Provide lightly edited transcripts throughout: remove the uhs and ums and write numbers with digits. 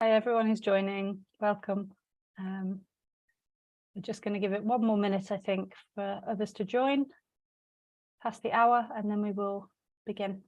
Hi, everyone who's joining. Welcome. We're just going to give it one more minute, I think, for others to join past the hour, and then we will begin.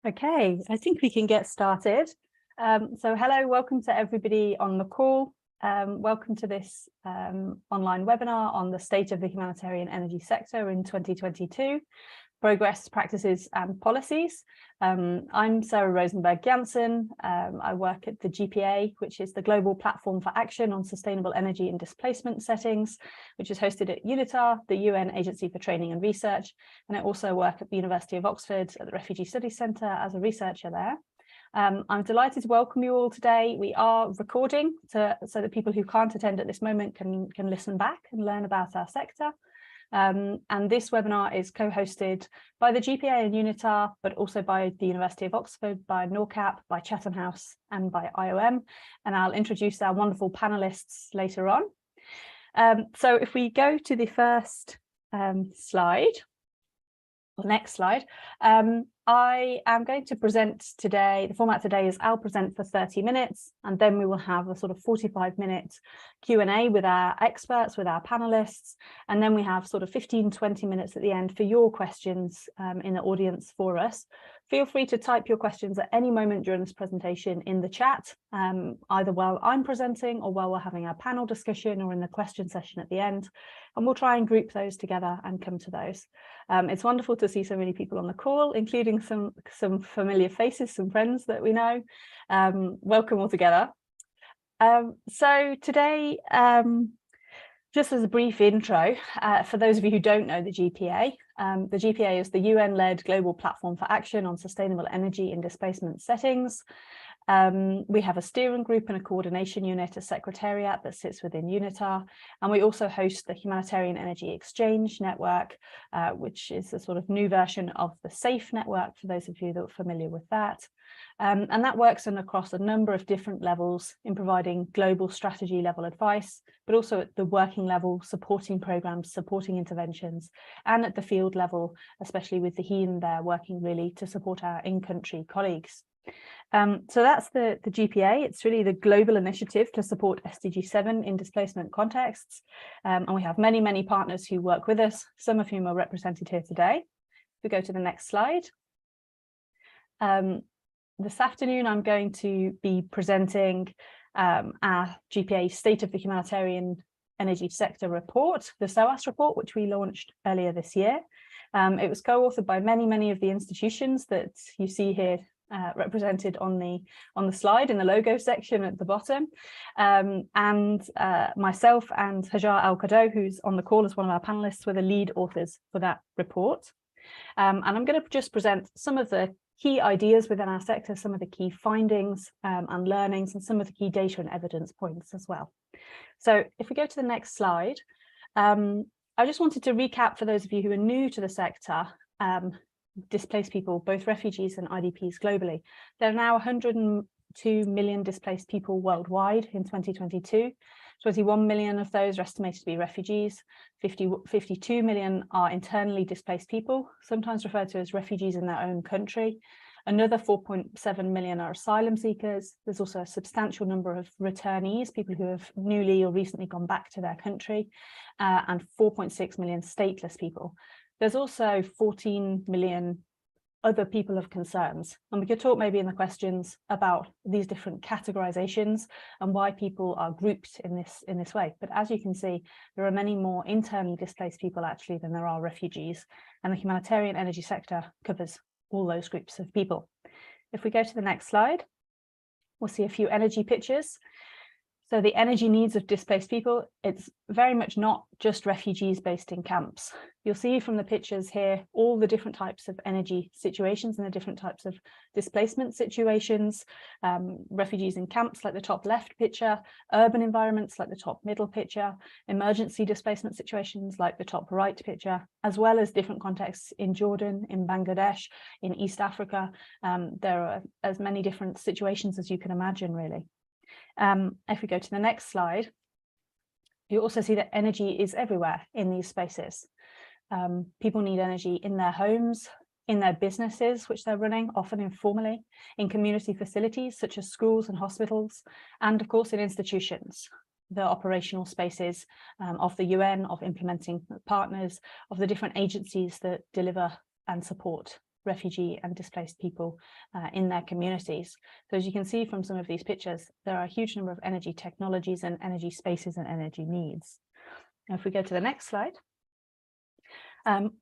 Okay, I think we can get started. So hello, welcome to everybody on the call. Welcome to this online webinar on the state of the humanitarian energy sector in 2022, progress, practices and policies. I'm Sarah Rosenberg-Janssen. I work at the GPA, which is the Global Platform for Action on Sustainable Energy and Displacement Settings, which is hosted at UNITAR, the UN Agency for Training and Research. And I also work at the University of Oxford at the Refugee Studies Centre as a researcher there. I'm delighted to welcome you all today. We are recording so that people who can't attend at this moment can listen back and learn about our sector. And this webinar is co-hosted by the GPA and UNITAR, but also by the University of Oxford, by NORCAP, by Chatham House and by IOM. And I'll introduce our wonderful panelists later on. So if we go to the first slide, or next slide, I am going to present today. The format today is I'll present for 30 minutes, and then we will have a sort of 45-minute Q&A with our experts, with our panelists, and then we have sort of 15-20 minutes at the end for your questions in the audience for us. Feel free to type your questions at any moment during this presentation in the chat, either while I'm presenting or while we're having our panel discussion or in the question session at the end, and we'll try and group those together and come to those. It's wonderful to see so many people on the call, including some familiar faces, some friends that we know. Welcome all together. So today, just as a brief intro, for those of you who don't know the GPA is the UN-led Global Platform for Action on Sustainable Energy in Displacement Settings. We have a steering group and a coordination unit, a secretariat that sits within UNITAR, and we also host the Humanitarian Energy Exchange Network, which is a sort of new version of the SAFE network, for those of you that are familiar with that. And that works across a number of different levels in providing global strategy level advice, but also at the working level, supporting programs, supporting interventions, and at the field level, especially with the HEAN there, working really to support our in-country colleagues. So that's the GPA. It's really the global initiative to support SDG 7 in displacement contexts. And we have many, many partners who work with us, some of whom are represented here today. If we go to the next slide. This afternoon, I'm going to be presenting our GPA State of the Humanitarian Energy Sector report, the SOHES report, which we launched earlier this year. It was co-authored by many of the institutions that you see here represented on the slide in the logo section at the bottom, and myself and Hajar Al-Qadou, who's on the call as one of our panelists, were the lead authors for that report. And I'm going to just present some of the key ideas within our sector, some of the key findings and learnings, and some of the key data and evidence points as well. So if we go to the next slide, I just wanted to recap for those of you who are new to the sector, displaced people, both refugees and IDPs globally. There are now 102 million displaced people worldwide in 2022. 21 million of those are estimated to be refugees. 52 million are internally displaced people, sometimes referred to as refugees in their own country. Another 4.7 million are asylum seekers. There's also a substantial number of returnees, people who have newly or recently gone back to their country, and 4.6 million stateless people. There's also 14 million other people of concerns. And we could talk maybe in the questions about these different categorizations and why people are grouped in this way. But as you can see, there are many more internally displaced people actually than there are refugees. And the humanitarian energy sector covers all those groups of people. If we go to the next slide, we'll see a few energy pictures. So the energy needs of displaced people, it's very much not just refugees based in camps. You'll see from the pictures here all the different types of energy situations and the different types of displacement situations, refugees in camps like the top left picture, urban environments like the top middle picture, emergency displacement situations like the top right picture, as well as different contexts in Jordan, in Bangladesh, in East Africa. There are as many different situations as you can imagine, really. If we go to the next slide, you also see that energy is everywhere in these spaces. People need energy in their homes, in their businesses, which they're running, often informally, in community facilities such as schools and hospitals, and of course in institutions, the operational spaces of the UN, of implementing partners, of the different agencies that deliver and support refugee and displaced people in their communities. So as you can see from some of these pictures, there are a huge number of energy technologies and energy spaces and energy needs. Now, if we go to the next slide,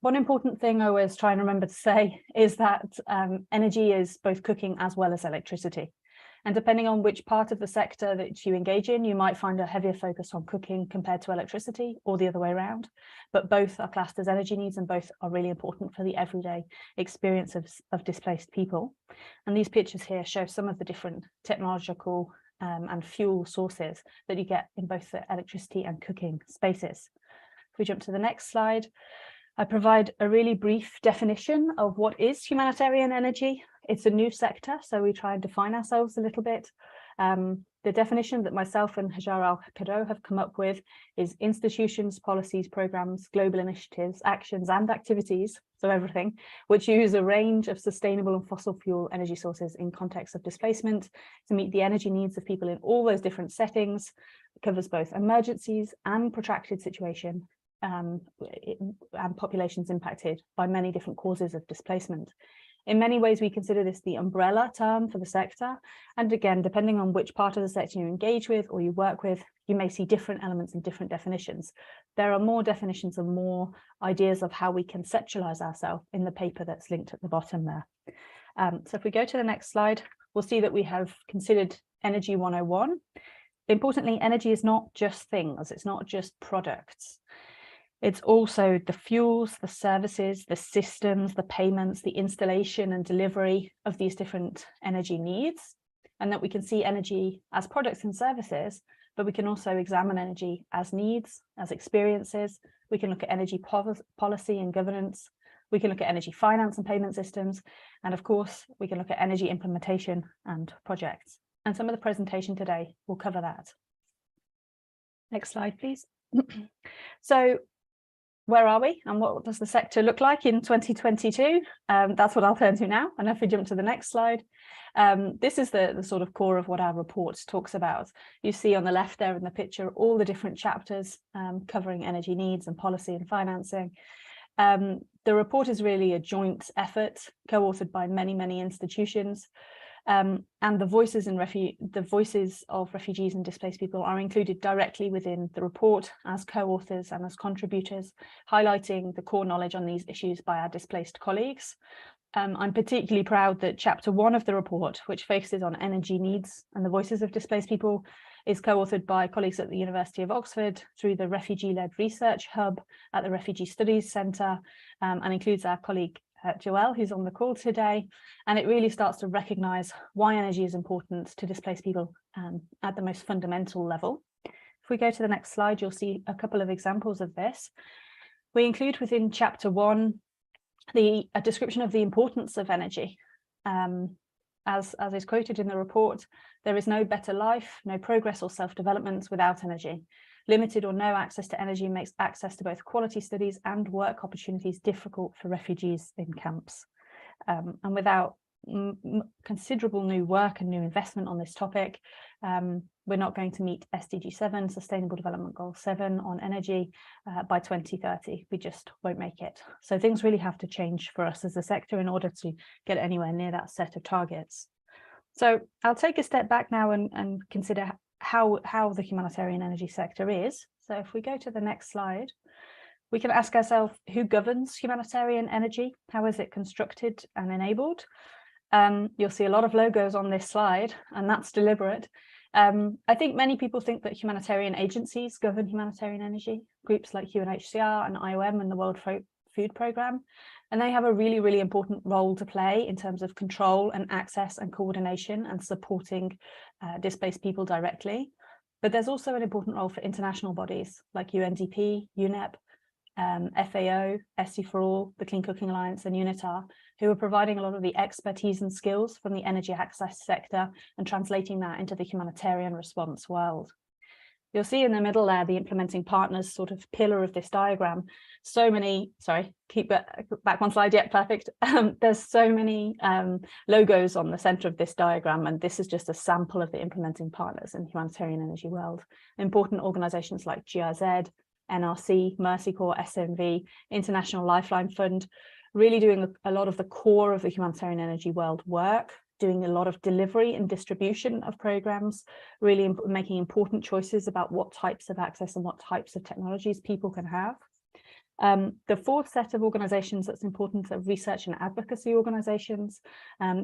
one important thing I always try and remember to say is that energy is both cooking as well as electricity. And depending on which part of the sector that you engage in, you might find a heavier focus on cooking compared to electricity, or the other way around. But both are classed as energy needs, and both are really important for the everyday experience of displaced people. And these pictures here show some of the different technological and fuel sources that you get in both the electricity and cooking spaces. If we jump to the next slide, I provide a really brief definition of what is humanitarian energy. It's a new sector, so we try and define ourselves a little bit. The definition that myself and Hajar Al-Kado have come up with is institutions, policies, programs, global initiatives, actions and activities, so everything, which use a range of sustainable and fossil fuel energy sources in context of displacement to meet the energy needs of people in all those different settings. It covers both emergencies and protracted situation, and populations impacted by many different causes of displacement. In many ways, we consider this the umbrella term for the sector. And again, depending on which part of the sector you engage with or you work with, you may see different elements and different definitions. There are more definitions and more ideas of how we conceptualize ourselves in the paper that's linked at the bottom there. So if we go to the next slide, we'll see that we have considered Energy 101. Importantly, energy is not just things, it's not just products. It's also the fuels, the services, the systems, the payments, the installation and delivery of these different energy needs, and that we can see energy as products and services, but we can also examine energy as needs, as experiences. We can look at energy policy and governance. We can look at energy finance and payment systems. And of course, we can look at energy implementation and projects. And some of the presentation today will cover that. Next slide, please. So, where are we and what does the sector look like in 2022? That's what I'll turn to now. And if we jump to the next slide, this is the sort of core of what our report talks about. You see on the left there in the picture all the different chapters covering energy needs and policy and financing. The report is really a joint effort co-authored by many institutions. And the voices of refugees and displaced people are included directly within the report as co-authors and as contributors, highlighting the core knowledge on these issues by our displaced colleagues. I'm particularly proud that chapter 1 of the report, which focuses on energy needs and the voices of displaced people, is co-authored by colleagues at the University of Oxford through the Refugee-Led Research Hub at the Refugee Studies Centre, and includes our colleague Joelle, who's on the call today, and it really starts to recognise why energy is important to displaced people at the most fundamental level. If we go to the next slide, you'll see a couple of examples of this. We include within chapter 1 a description of the importance of energy. As is quoted in the report, there is no better life, no progress or self-development without energy. Limited or no access to energy makes access to both quality studies and work opportunities difficult for refugees in camps. And without considerable new work and new investment on this topic. We're not going to meet SDG 7, Sustainable Development Goal 7 on energy by 2030. We just won't make it. So things really have to change for us as a sector in order to get anywhere near that set of targets. So I'll take a step back now and consider how the humanitarian energy sector is. So if we go to the next slide, we can ask ourselves, who governs humanitarian energy? How is it constructed and enabled? You'll see a lot of logos on this slide, and that's deliberate. I think many people think that humanitarian agencies govern humanitarian energy, groups like UNHCR and IOM and the World Food Programme, and they have a really, really important role to play in terms of control and access and coordination and supporting displaced people directly. But there's also an important role for international bodies like UNDP, UNEP, FAO, SC4All, the Clean Cooking Alliance and UNITAR, who are providing a lot of the expertise and skills from the energy access sector and translating that into the humanitarian response world. You'll see in the middle there, the implementing partners sort of pillar of this diagram. So many, sorry, keep back one slide, yeah, perfect. There's so many logos on the center of this diagram, and this is just a sample of the implementing partners in the humanitarian energy world. Important organizations like GIZ, NRC, Mercy Corps, SMV, International Lifeline Fund, really doing a lot of the core of the humanitarian energy world work, doing a lot of delivery and distribution of programs, really making important choices about what types of access and what types of technologies people can have. The fourth set of organizations that's important are research and advocacy organizations.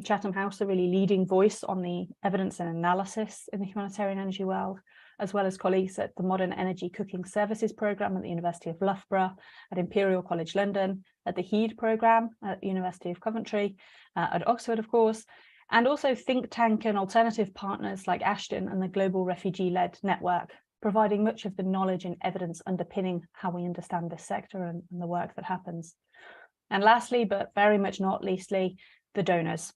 Chatham House, a really leading voice on the evidence and analysis in the humanitarian energy world, as well as colleagues at the Modern Energy Cooking Services Programme at the University of Loughborough, at Imperial College London, at the HEED programme at the University of Coventry, at Oxford, of course, and also think tank and alternative partners like Ashton and the Global Refugee-Led Network, providing much of the knowledge and evidence underpinning how we understand this sector and the work that happens. And lastly, but very much not leastly, the donors.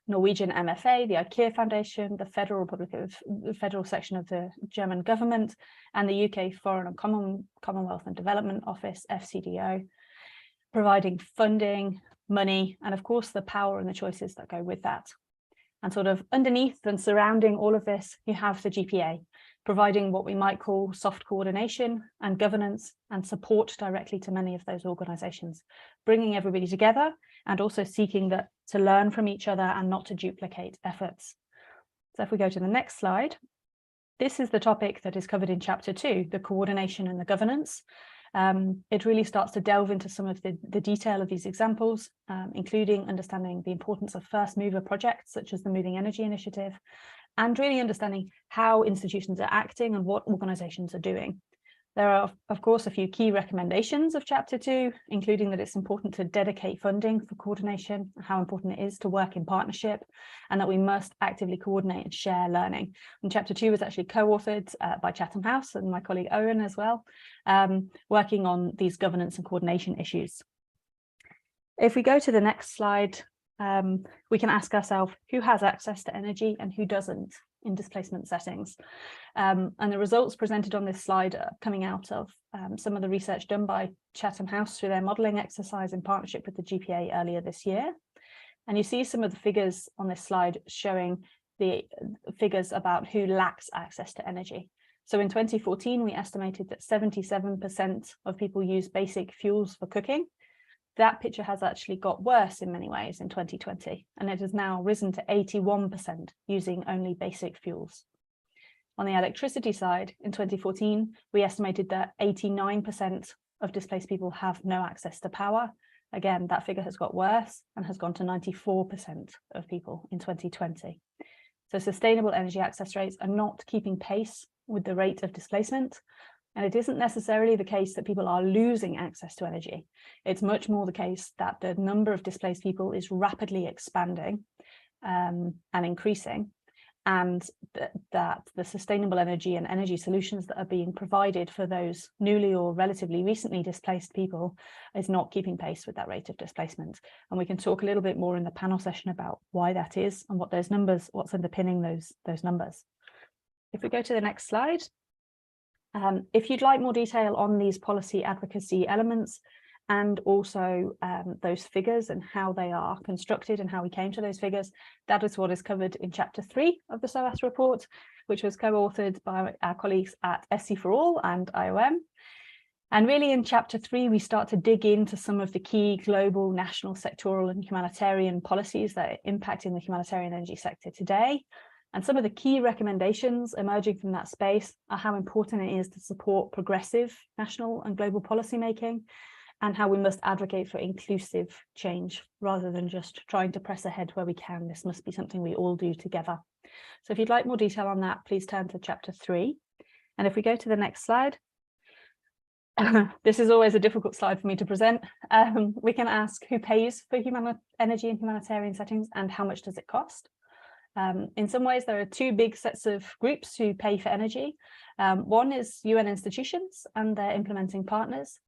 Norwegian MFA, the IKEA Foundation, the Federal section of the German government, and the UK Foreign and Commonwealth and Development Office, FCDO, providing funding, money, and of course the power and the choices that go with that. And sort of underneath and surrounding all of this, you have the GPA, providing what we might call soft coordination and governance and support directly to many of those organizations, bringing everybody together and also seeking to learn from each other and not to duplicate efforts. So if we go to the next slide, this is the topic that is covered in chapter 2, the coordination and the governance. It really starts to delve into some of the detail of these examples, including understanding the importance of first mover projects such as the Moving Energy Initiative, and really understanding how institutions are acting and what organizations are doing. There are, of course, a few key recommendations of chapter 2, including that it's important to dedicate funding for coordination, how important it is to work in partnership, and that we must actively coordinate and share learning. And chapter 2 was actually co-authored by Chatham House and my colleague Owen as well, working on these governance and coordination issues. If we go to the next slide, we can ask ourselves who has access to energy and who doesn't in displacement settings. And the results presented on this slide are coming out of some of the research done by Chatham House through their modelling exercise in partnership with the GPA earlier this year. And you see some of the figures on this slide showing the figures about who lacks access to energy. So in 2014, we estimated that 77% of people use basic fuels for cooking. That picture has actually got worse in many ways in 2020, and it has now risen to 81% using only basic fuels. On the electricity side, in 2014, we estimated that 89% of displaced people have no access to power. Again, that figure has got worse and has gone to 94% of people in 2020. So sustainable energy access rates are not keeping pace with the rate of displacement. And it isn't necessarily the case that people are losing access to energy. It's much more the case that the number of displaced people is rapidly expanding and increasing, and that the sustainable energy and energy solutions that are being provided for those newly or relatively recently displaced people is not keeping pace with that rate of displacement. And we can talk a little bit more in the panel session about why that is and what those numbers, what's underpinning those numbers. If we go to the next slide. If you'd like more detail on these policy advocacy elements and also those figures and how they are constructed and how we came to those figures. That is what is covered in chapter 3 of the SOHES report, which was co-authored by our colleagues at SC4All and IOM. And really in chapter 3, we start to dig into some of the key global, national, sectoral and humanitarian policies that are impacting the humanitarian energy sector today. And some of the key recommendations emerging from that space are how important it is to support progressive national and global policymaking, and how we must advocate for inclusive change rather than just trying to press ahead where we can. This must be something we all do together. So if you'd like more detail on that, please turn to chapter 3. And if we go to the next slide, this is always a difficult slide for me to present. We can ask who pays for energy in humanitarian settings and how much does it cost? In some ways, there are two big sets of groups who pay for energy. One is UN institutions and their implementing partners.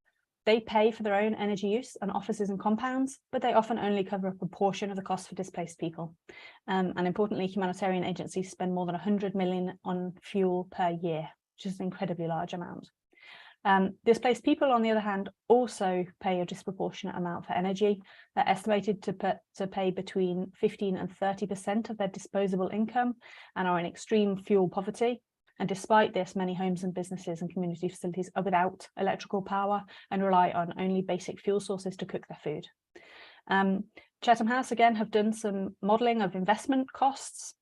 They pay for their own energy use and offices and compounds, but they often only cover a proportion of the cost for displaced people. And importantly, humanitarian agencies spend more than 100 million on fuel per year, which is an incredibly large amount. Displaced people, on the other hand, also pay a disproportionate amount for energy. They're estimated to pay between 15% and 30% of their disposable income and are in extreme fuel poverty. And despite this, many homes and businesses and community facilities are without electrical power and rely on only basic fuel sources to cook their food. Chatham House, again, have done some modelling of investment costs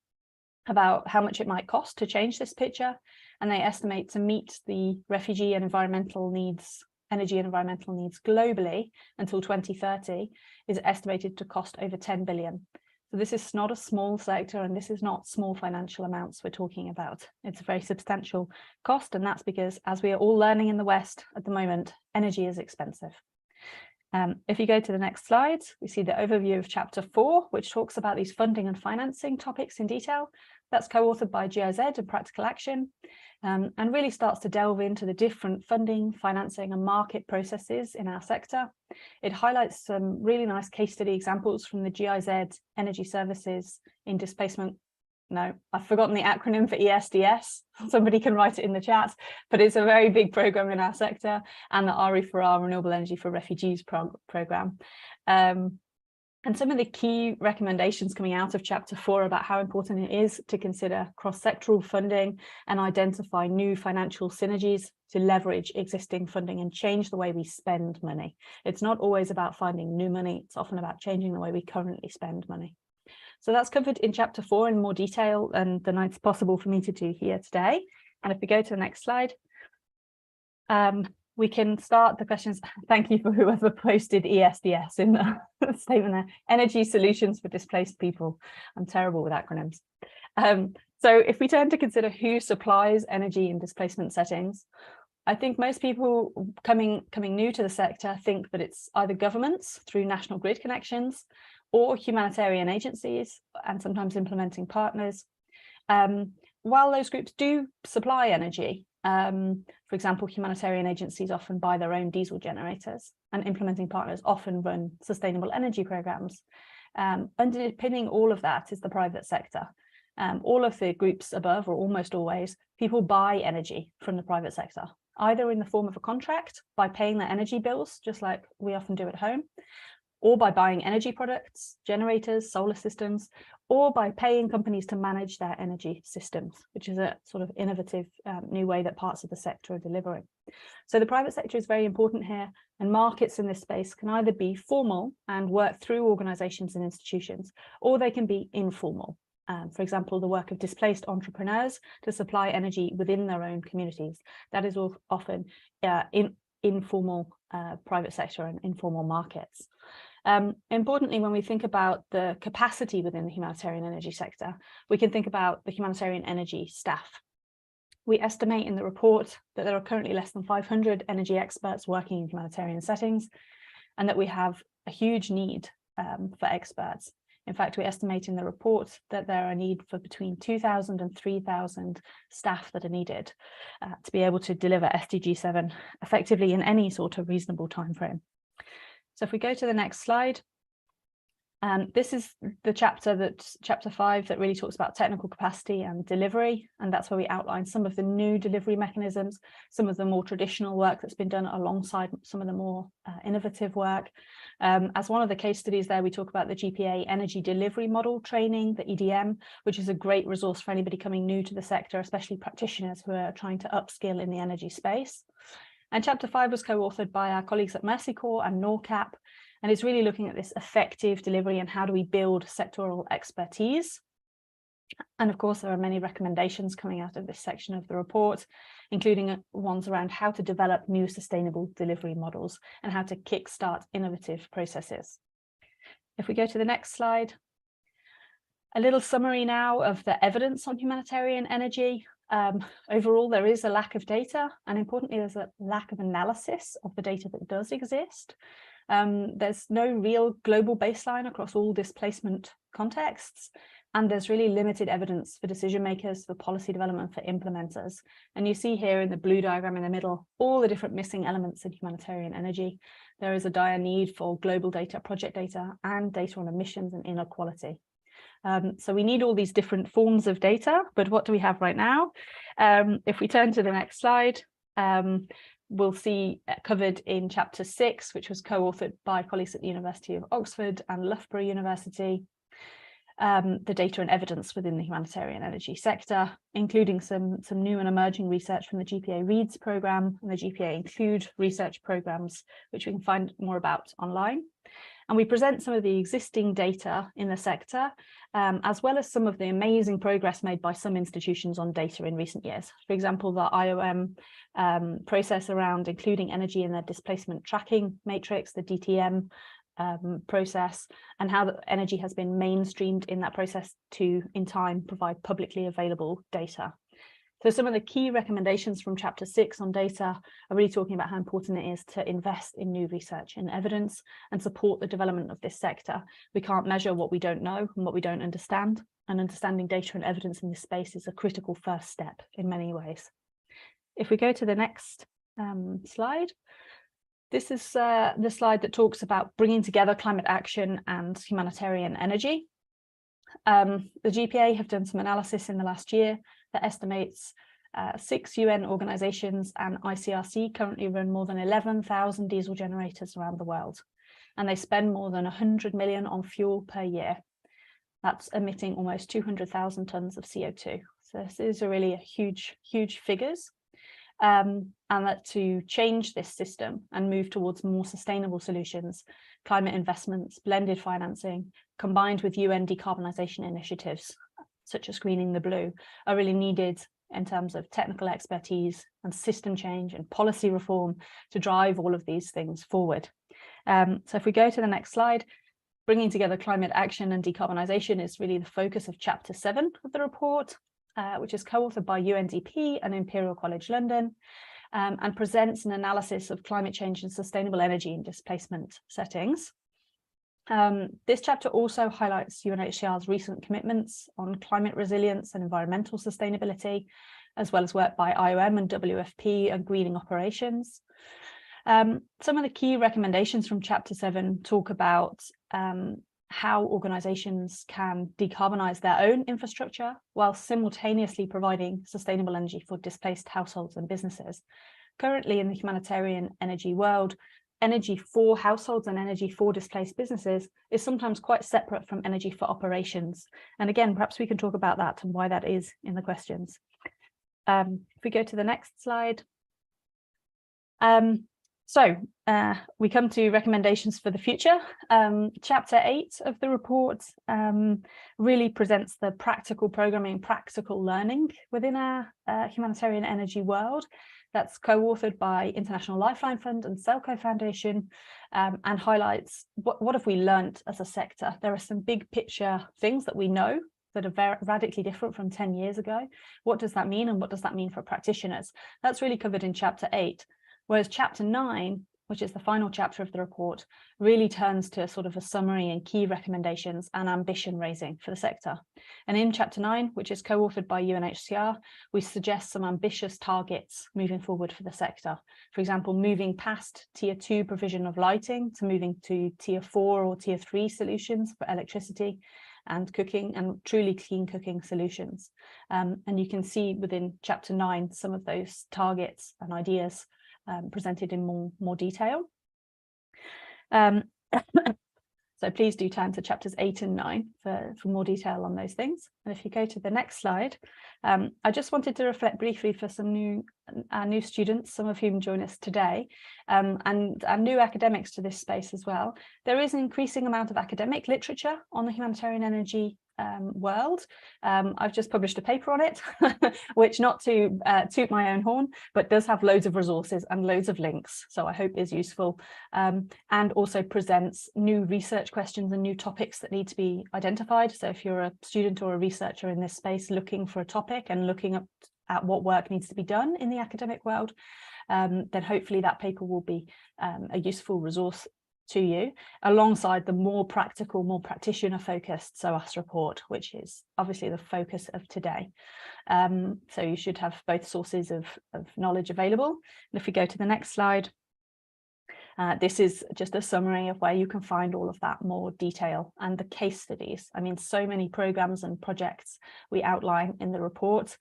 about how much it might cost to change this picture. And they estimate to meet the refugee and environmental needs, energy and environmental needs globally until 2030 is estimated to cost over 10 billion. So this is not a small sector, and this is not small financial amounts we're talking about. It's a very substantial cost, and that's because, as we are all learning in the West at the moment, energy is expensive. If you go to the next slide, we see the overview of chapter 4, which talks about these funding and financing topics in detail. That's co-authored by GIZ and Practical Action, and really starts to delve into the different funding, financing and market processes in our sector. It highlights some really nice case study examples from the GIZ energy services in displacement. No, I've forgotten the acronym for ESDS. Somebody can write it in the chat, but it's a very big program in our sector, and the RE4R Renewable Energy for Refugees program. And some of the key recommendations coming out of chapter 4 about how important it is to consider cross-sectoral funding and identify new financial synergies to leverage existing funding and change the way we spend money. It's not always about finding new money, it's often about changing the way we currently spend money. So that's covered in chapter 4 in more detail than it's possible for me to do here today. And if we go to the next slide, we can start the questions. Thank you for whoever posted ESDS in the statement there. Energy solutions for displaced people. I'm terrible with acronyms. So if we turn to consider who supplies energy in displacement settings, I think most people coming new to the sector think that it's either governments through national grid connections or humanitarian agencies and sometimes implementing partners. While those groups do supply energy, for example, humanitarian agencies often buy their own diesel generators, and implementing partners often run sustainable energy programs. Underpinning all of that is the private sector. All of the groups above, or almost always, people buy energy from the private sector, either in the form of a contract by paying their energy bills, just like we often do at home, or by buying energy products, generators, solar systems, or by paying companies to manage their energy systems, which is a sort of innovative new way that parts of the sector are delivering. So the private sector is very important here, and markets in this space can either be formal and work through organizations and institutions, or they can be informal. For example, the work of displaced entrepreneurs to supply energy within their own communities. That is often informal private sector and informal markets. Importantly, when we think about the capacity within the humanitarian energy sector, we can think about the humanitarian energy staff. We estimate in the report that there are currently less than 500 energy experts working in humanitarian settings, and that we have a huge need for experts. In fact, we estimate in the report that there are a need for between 2,000 and 3,000 staff that are needed to be able to deliver SDG 7 effectively in any sort of reasonable time frame. So if we go to the next slide, This is the chapter 5 that really talks about technical capacity and delivery, and that's where we outline some of the new delivery mechanisms, some of the more traditional work that's been done alongside some of the more innovative work. As one of the case studies there, we talk about the GPA Energy Delivery Model training, the EDM, which is a great resource for anybody coming new to the sector, especially practitioners who are trying to upskill in the energy space. And chapter 5 was co-authored by our colleagues at Mercy Corps and NORCAP, and it's really looking at this effective delivery and how do we build sectoral expertise. And of course, there are many recommendations coming out of this section of the report, including ones around how to develop new sustainable delivery models and how to kickstart innovative processes. If we go to the next slide, a little summary now of the evidence on humanitarian energy. Overall, there is a lack of data, and importantly, there's a lack of analysis of the data that does exist. There's no real global baseline across all displacement contexts, and there's really limited evidence for decision makers, for policy development, for implementers. And you see here in the blue diagram in the middle, all the different missing elements in humanitarian energy. There is a dire need for global data, project data, and data on emissions and inequality. So we need all these different forms of data, but what do we have right now? If we turn to the next slide, we'll see covered in chapter 6, which was co-authored by colleagues at the University of Oxford and Loughborough University, the data and evidence within the humanitarian energy sector, including some new and emerging research from the GPA READS programme and the GPA Include research programmes, which we can find more about online. And we present some of the existing data in the sector, as well as some of the amazing progress made by some institutions on data in recent years. For example, the IOM process around including energy in their displacement tracking matrix, the DTM process, and how the energy has been mainstreamed in that process to, in time, provide publicly available data. So some of the key recommendations from chapter 6 on data are really talking about how important it is to invest in new research and evidence and support the development of this sector. We can't measure what we don't know and what we don't understand, and understanding data and evidence in this space is a critical first step in many ways. If we go to the next slide, this is the slide that talks about bringing together climate action and humanitarian energy. The GPA have done some analysis in the last year that estimates 6 UN organisations and ICRC currently run more than 11,000 diesel generators around the world, and they spend more than 100 million on fuel per year. That's emitting almost 200,000 tonnes of CO2. So these are really huge figures, and that to change this system and move towards more sustainable solutions, climate investments, blended financing, combined with UN decarbonisation initiatives, such as Greening the Blue, are really needed in terms of technical expertise and system change and policy reform to drive all of these things forward. So if we go to the next slide, bringing together climate action and decarbonisation is really the focus of chapter 7 of the report, which is co-authored by UNDP and Imperial College London, and presents an analysis of climate change and sustainable energy in displacement settings. This chapter also highlights UNHCR's recent commitments on climate resilience and environmental sustainability, as well as work by IOM and WFP and greening operations. Some of the key recommendations from chapter 7 talk about how organisations can decarbonise their own infrastructure while simultaneously providing sustainable energy for displaced households and businesses. Currently in the humanitarian energy world, energy for households and energy for displaced businesses is sometimes quite separate from energy for operations. And again, perhaps we can talk about that and why that is in the questions. If we go to the next slide. We come to recommendations for the future. Chapter 8 of the report really presents the practical programming, practical learning within our humanitarian energy world. That's co-authored by International Lifeline Fund and Selco Foundation, and highlights what have we learned as a sector. There are some big picture things that we know that are very radically different from 10 years ago. What does that mean, and what does that mean for practitioners? That's really covered in chapter 8. Whereas chapter 9 which is the final chapter of the report, really turns to sort of a summary and key recommendations and ambition raising for the sector. And in chapter 9, which is co-authored by UNHCR, we suggest some ambitious targets moving forward for the sector. For example, moving past tier 2 provision of lighting to moving to tier 4 or tier 3 solutions for electricity and cooking, and truly clean cooking solutions. And you can see within chapter 9 some of those targets and ideas presented in more detail. So please do turn to chapters 8 and 9 for more detail on those things. And if you go to the next slide, I just wanted to reflect briefly for some new students, some of whom join us today, and new academics to this space as well. There is an increasing amount of academic literature on the humanitarian energy world. I've just published a paper on it, which, not to toot my own horn, but does have loads of resources and loads of links, so I hope is useful, and also presents new research questions and new topics that need to be identified. So if you're a student or a researcher in this space looking for a topic and looking at what work needs to be done in the academic world, then hopefully that paper will be a useful resource to you, alongside the more practical, more practitioner focused SOHES report, which is obviously the focus of today. So you should have both sources of knowledge available. And if we go to the next slide, this is just a summary of where you can find all of that more detail and the case studies. I mean, so many programs and projects we outline in the report.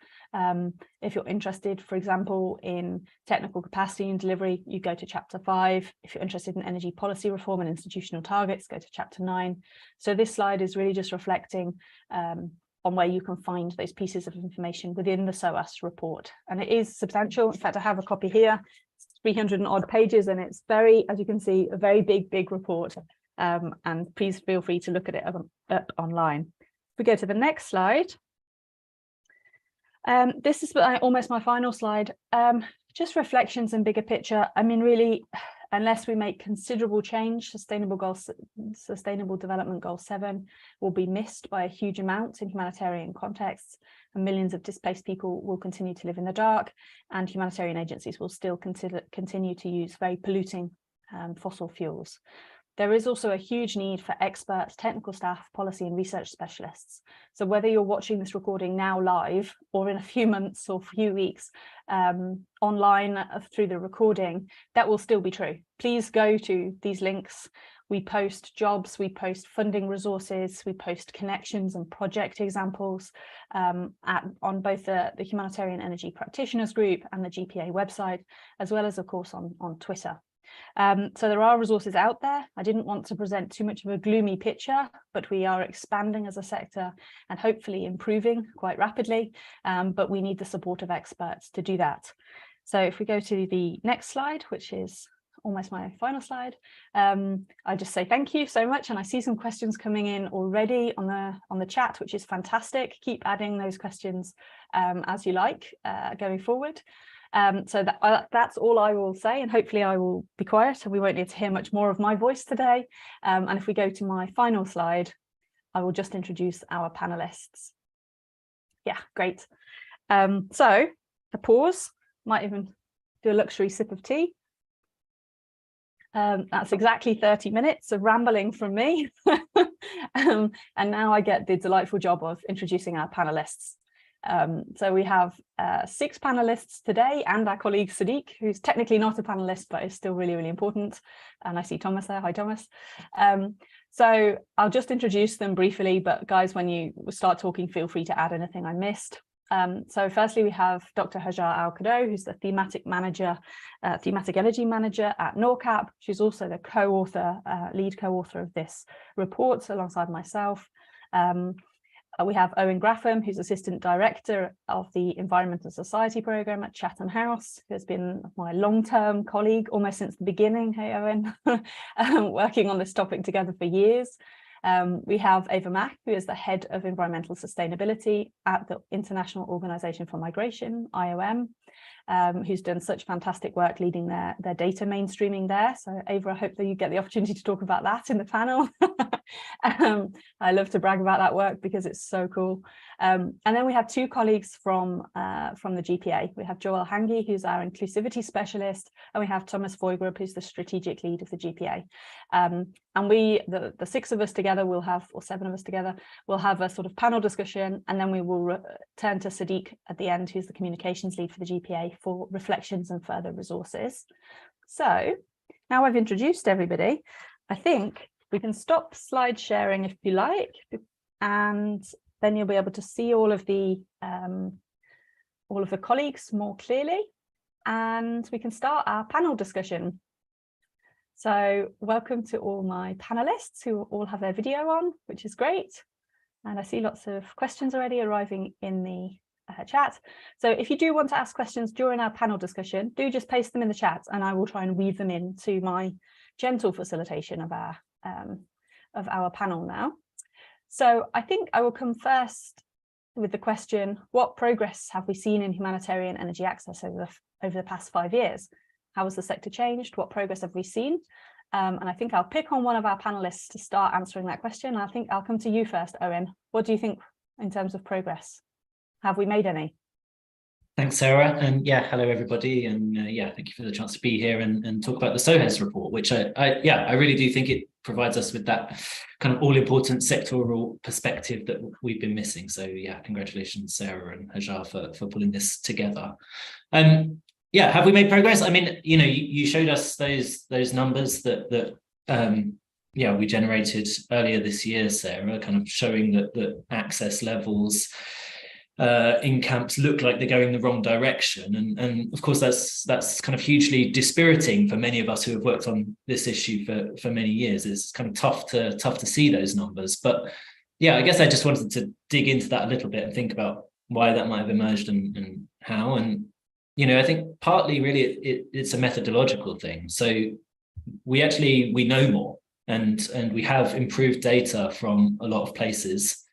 If you're interested, for example, in technical capacity and delivery, you go to chapter 5. If you're interested in energy policy reform and institutional targets, go to chapter 9. So this slide is really just reflecting on where you can find those pieces of information within the SOHES report. And it is substantial. In fact, I have a copy here. 300 and odd pages, and it's very, as you can see, a very big report, and please feel free to look at it up online. If we go to the next slide, this is almost my final slide, just reflections and bigger picture. I mean, really, unless we make considerable change, Sustainable Development Goal 7 will be missed by a huge amount in humanitarian contexts, and millions of displaced people will continue to live in the dark, and humanitarian agencies will still continue to use very polluting fossil fuels. There is also a huge need for experts, technical staff, policy and research specialists. So whether you're watching this recording now live, or in a few months or few weeks online through the recording, that will still be true. Please go to these links. We post jobs, we post funding resources, we post connections and project examples on both the Humanitarian Energy Practitioners group and the GPA website, as well as, of course, on Twitter. So there are resources out there. I didn't want to present too much of a gloomy picture, but we are expanding as a sector and hopefully improving quite rapidly, but we need the support of experts to do that. So if we go to the next slide, which is almost my final slide, I just say thank you so much, and I see some questions coming in already on the chat, which is fantastic. Keep adding those questions as you like going forward. So that's all I will say, and hopefully I will be quiet and we won't need to hear much more of my voice today. And if we go to my final slide, I will just introduce our panelists. Yeah, great. So a pause, might even do a luxury sip of tea. That's exactly 30 minutes of rambling from me. And now I get the delightful job of introducing our panelists. So we have 6 panelists today, and our colleague Sadiq, who's technically not a panelist, but is still really important. And I see Thomas there. Hi, Thomas. So I'll just introduce them briefly, but guys, when you start talking, feel free to add anything I missed. So firstly, we have Dr. Hajar Al-Kado, who's the thematic energy manager at NORCAP. She's also the lead co-author of this report alongside myself. We have Owen Graffam, who's Assistant Director of the Environment and Society Programme at Chatham House, who has been my long-term colleague almost since the beginning. Hey, Owen, working on this topic together for years. We have Ava Mack, who is the Head of Environmental Sustainability at the International Organization for Migration, IOM, who's done such fantastic work leading their data mainstreaming there. So Ava, I hope that you get the opportunity to talk about that in the panel. I love to brag about that work because it's so cool. And then we have two colleagues from the GPA. We have Joel Hangi, who's our inclusivity specialist, and we have Thomas Voigrup, who's the strategic lead of the GPA. And we, the six of us together, will have, or seven of us together, will have a sort of panel discussion, and then we will turn to Sadiq at the end, who's the communications lead for the GPA, for reflections and further resources. So now I've introduced everybody, I think we can stop slide sharing if you like, and then you'll be able to see all of the colleagues more clearly, and we can start our panel discussion. So welcome to all my panelists who all have their video on, which is great. And I see lots of questions already arriving in the chat. So if you do want to ask questions during our panel discussion, do just paste them in the chat, and I will try and weave them into my gentle facilitation of our panel now. So I think I will come first with the question, what progress have we seen in humanitarian energy access over the past 5 years? How has the sector changed? What progress have we seen? And I think I'll pick on one of our panelists to start answering that question. I think I'll come to you first, Owen. What do you think in terms of progress? Have we made any? Thanks, Sarah. And yeah, hello, everybody. And yeah, thank you for the chance to be here and talk about the SOHES report, which I really do think it provides us with that kind of all-important sectoral perspective that we've been missing. So yeah, congratulations, Sarah and Hajar, for pulling this together. Yeah, have we made progress? I mean, you know, you showed us those numbers that yeah, we generated earlier this year, Sarah, kind of showing that access levels in camps look like they're going the wrong direction, and of course that's kind of hugely dispiriting for many of us who have worked on this issue for many years. It's kind of tough to see those numbers, but yeah, I guess I just wanted to dig into that a little bit and think about why that might have emerged and how. And you know, I think partly really it's a methodological thing. So we know more, and we have improved data from a lot of places,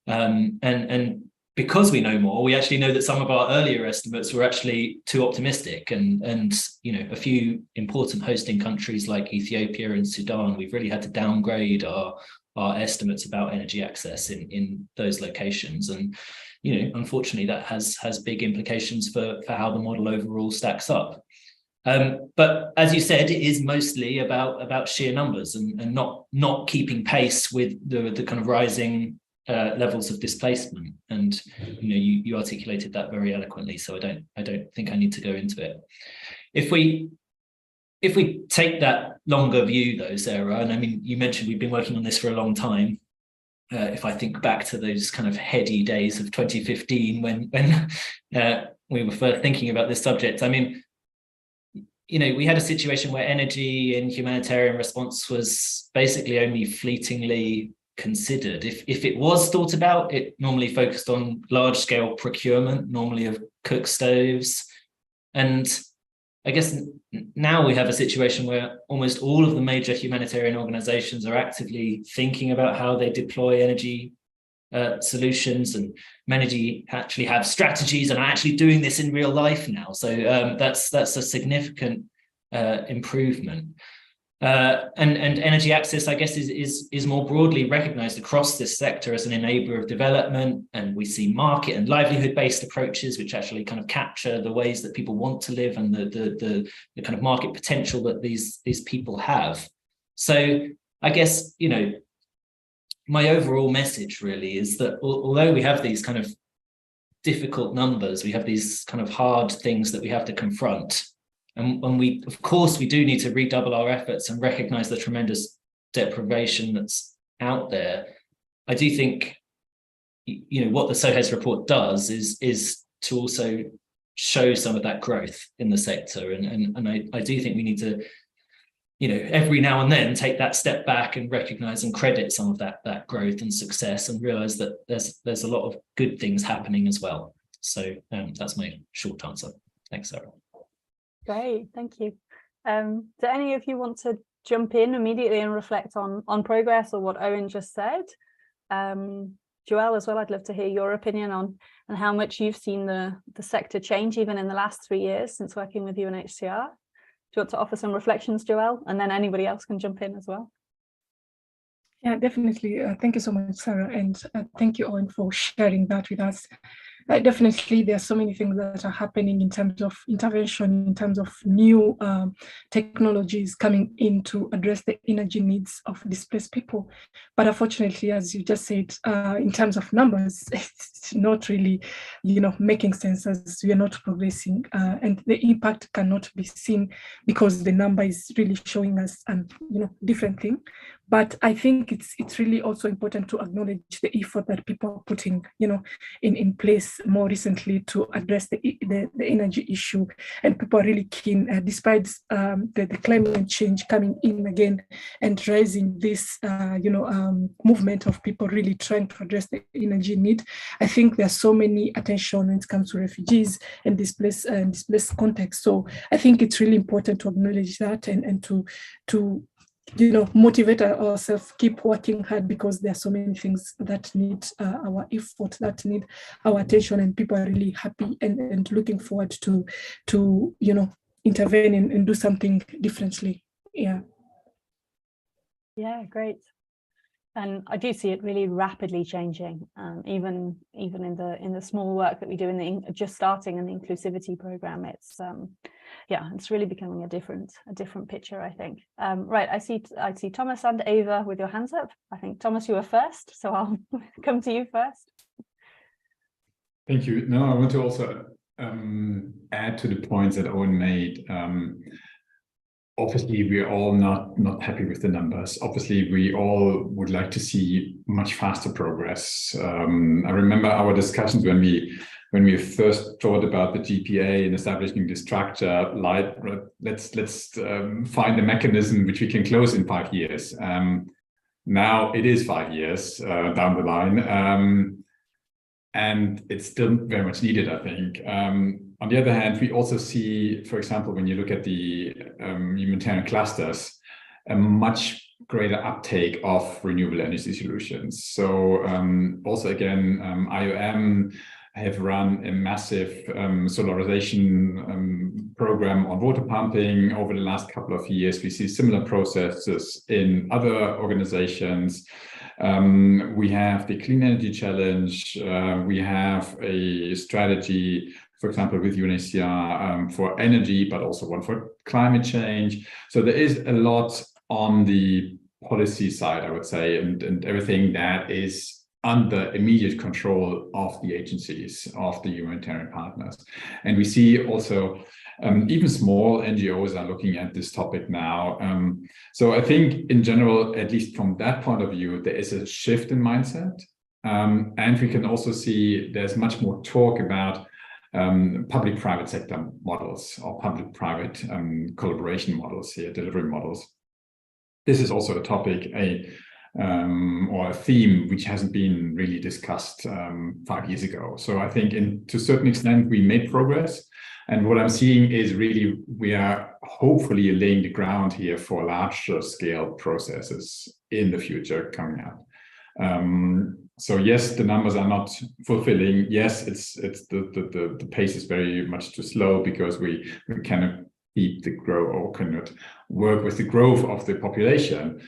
and because we know more, we actually know that some of our earlier estimates were actually too optimistic, and you know, a few important hosting countries like Ethiopia and Sudan, we've really had to downgrade our estimates about energy access in those locations. And you know, unfortunately, that has big implications for how the model overall stacks up. But as you said, it is mostly about sheer numbers and not keeping pace with the kind of rising levels of displacement. And you know, you articulated that very eloquently, so I don't think I need to go into it. If we take that longer view though, Sarah, and I mean, you mentioned we've been working on this for a long time. If I think back to those kind of heady days of 2015 when we were first thinking about this subject, I mean, you know, we had a situation where energy and humanitarian response was basically only fleetingly considered. If it was thought about, it normally focused on large-scale procurement, normally of cook stoves. And I guess now we have a situation where almost all of the major humanitarian organizations are actively thinking about how they deploy energy solutions, and many actually have strategies and are actually doing this in real life now. So that's a significant improvement. And energy access, I guess, is more broadly recognized across this sector as an enabler of development. And we see market and livelihood-based approaches, which actually kind of capture the ways that people want to live and the kind of market potential that these people have. So I guess, you know, my overall message really is that although we have these kind of difficult numbers, we have these kind of hard things that we have to confront. And we, of course, we do need to redouble our efforts and recognize the tremendous deprivation that's out there. I do think, you know, what the SOHES report does is to also show some of that growth in the sector. And I do think we need to, you know, every now and then take that step back and recognize and credit some of that growth and success, and realize that there's a lot of good things happening as well. So that's my short answer. Thanks, Sarah. Great, thank you. Do any of you want to jump in immediately and reflect on progress or what Owen just said. Joelle as well, I'd love to hear your opinion on how much you've seen the sector change even in the last 3 years since working with UNHCR. Do you want to offer some reflections, Joelle? And then anybody else can jump in as well. Yeah, definitely. Thank you so much, Sarah. And thank you, Owen, for sharing that with us. Definitely, there are so many things that are happening in terms of intervention, in terms of new technologies coming in to address the energy needs of displaced people. But unfortunately, as you just said, in terms of numbers, it's not really, making sense as we are not progressing, and the impact cannot be seen because the number is really showing us, different thing. But I think it's really also important to acknowledge the effort that people are putting, in place more recently to address the energy issue, and people are really keen, despite the climate change coming in again and raising this, movement of people really trying to address the energy need. I think there's so many attention when it comes to refugees and displaced context. So I think it's really important to acknowledge that and to motivate ourselves, keep working hard, because there are so many things that need our effort, that need our attention, and people are really happy and looking forward to intervene and do something differently. Yeah, great. And I do see it really rapidly changing, even in the small work that we do in the just starting in the inclusivity program. It's really becoming a different picture, I think. Right, I see Thomas and Ava with your hands up. I think Thomas, you were first, so I'll come to you first. Thank you. No, I want to also add to the points that Owen made. Obviously, we're all not happy with the numbers. Obviously, we all would like to see much faster progress. I remember our discussions when we first thought about the GPA and establishing this structure. Like, let's find a mechanism which we can close in 5 years. Now it is 5 years down the line, and it's still very much needed, I think. On the other hand, we also see, for example, when you look at the humanitarian clusters, a much greater uptake of renewable energy solutions. So also again, IOM have run a massive solarization program on water pumping over the last couple of years. We see similar processes in other organizations. We have the Clean Energy Challenge. We have a strategy, for example, with UNHCR for energy, but also one for climate change. So there is a lot on the policy side, I would say, and everything that is under immediate control of the agencies, of the humanitarian partners. And we see also even small NGOs are looking at this topic now. So I think in general, at least from that point of view, there is a shift in mindset. And we can also see there's much more talk about public-private sector models or public-private collaboration models here, delivery models. This is also a topic, or a theme which hasn't been really discussed 5 years ago. So I think to a certain extent we made progress, and what I'm seeing is really we are hopefully laying the ground here for larger scale processes in the future coming up. So yes, the numbers are not fulfilling. Yes, it's the pace is very much too slow because we cannot keep the growth or cannot work with the growth of the population.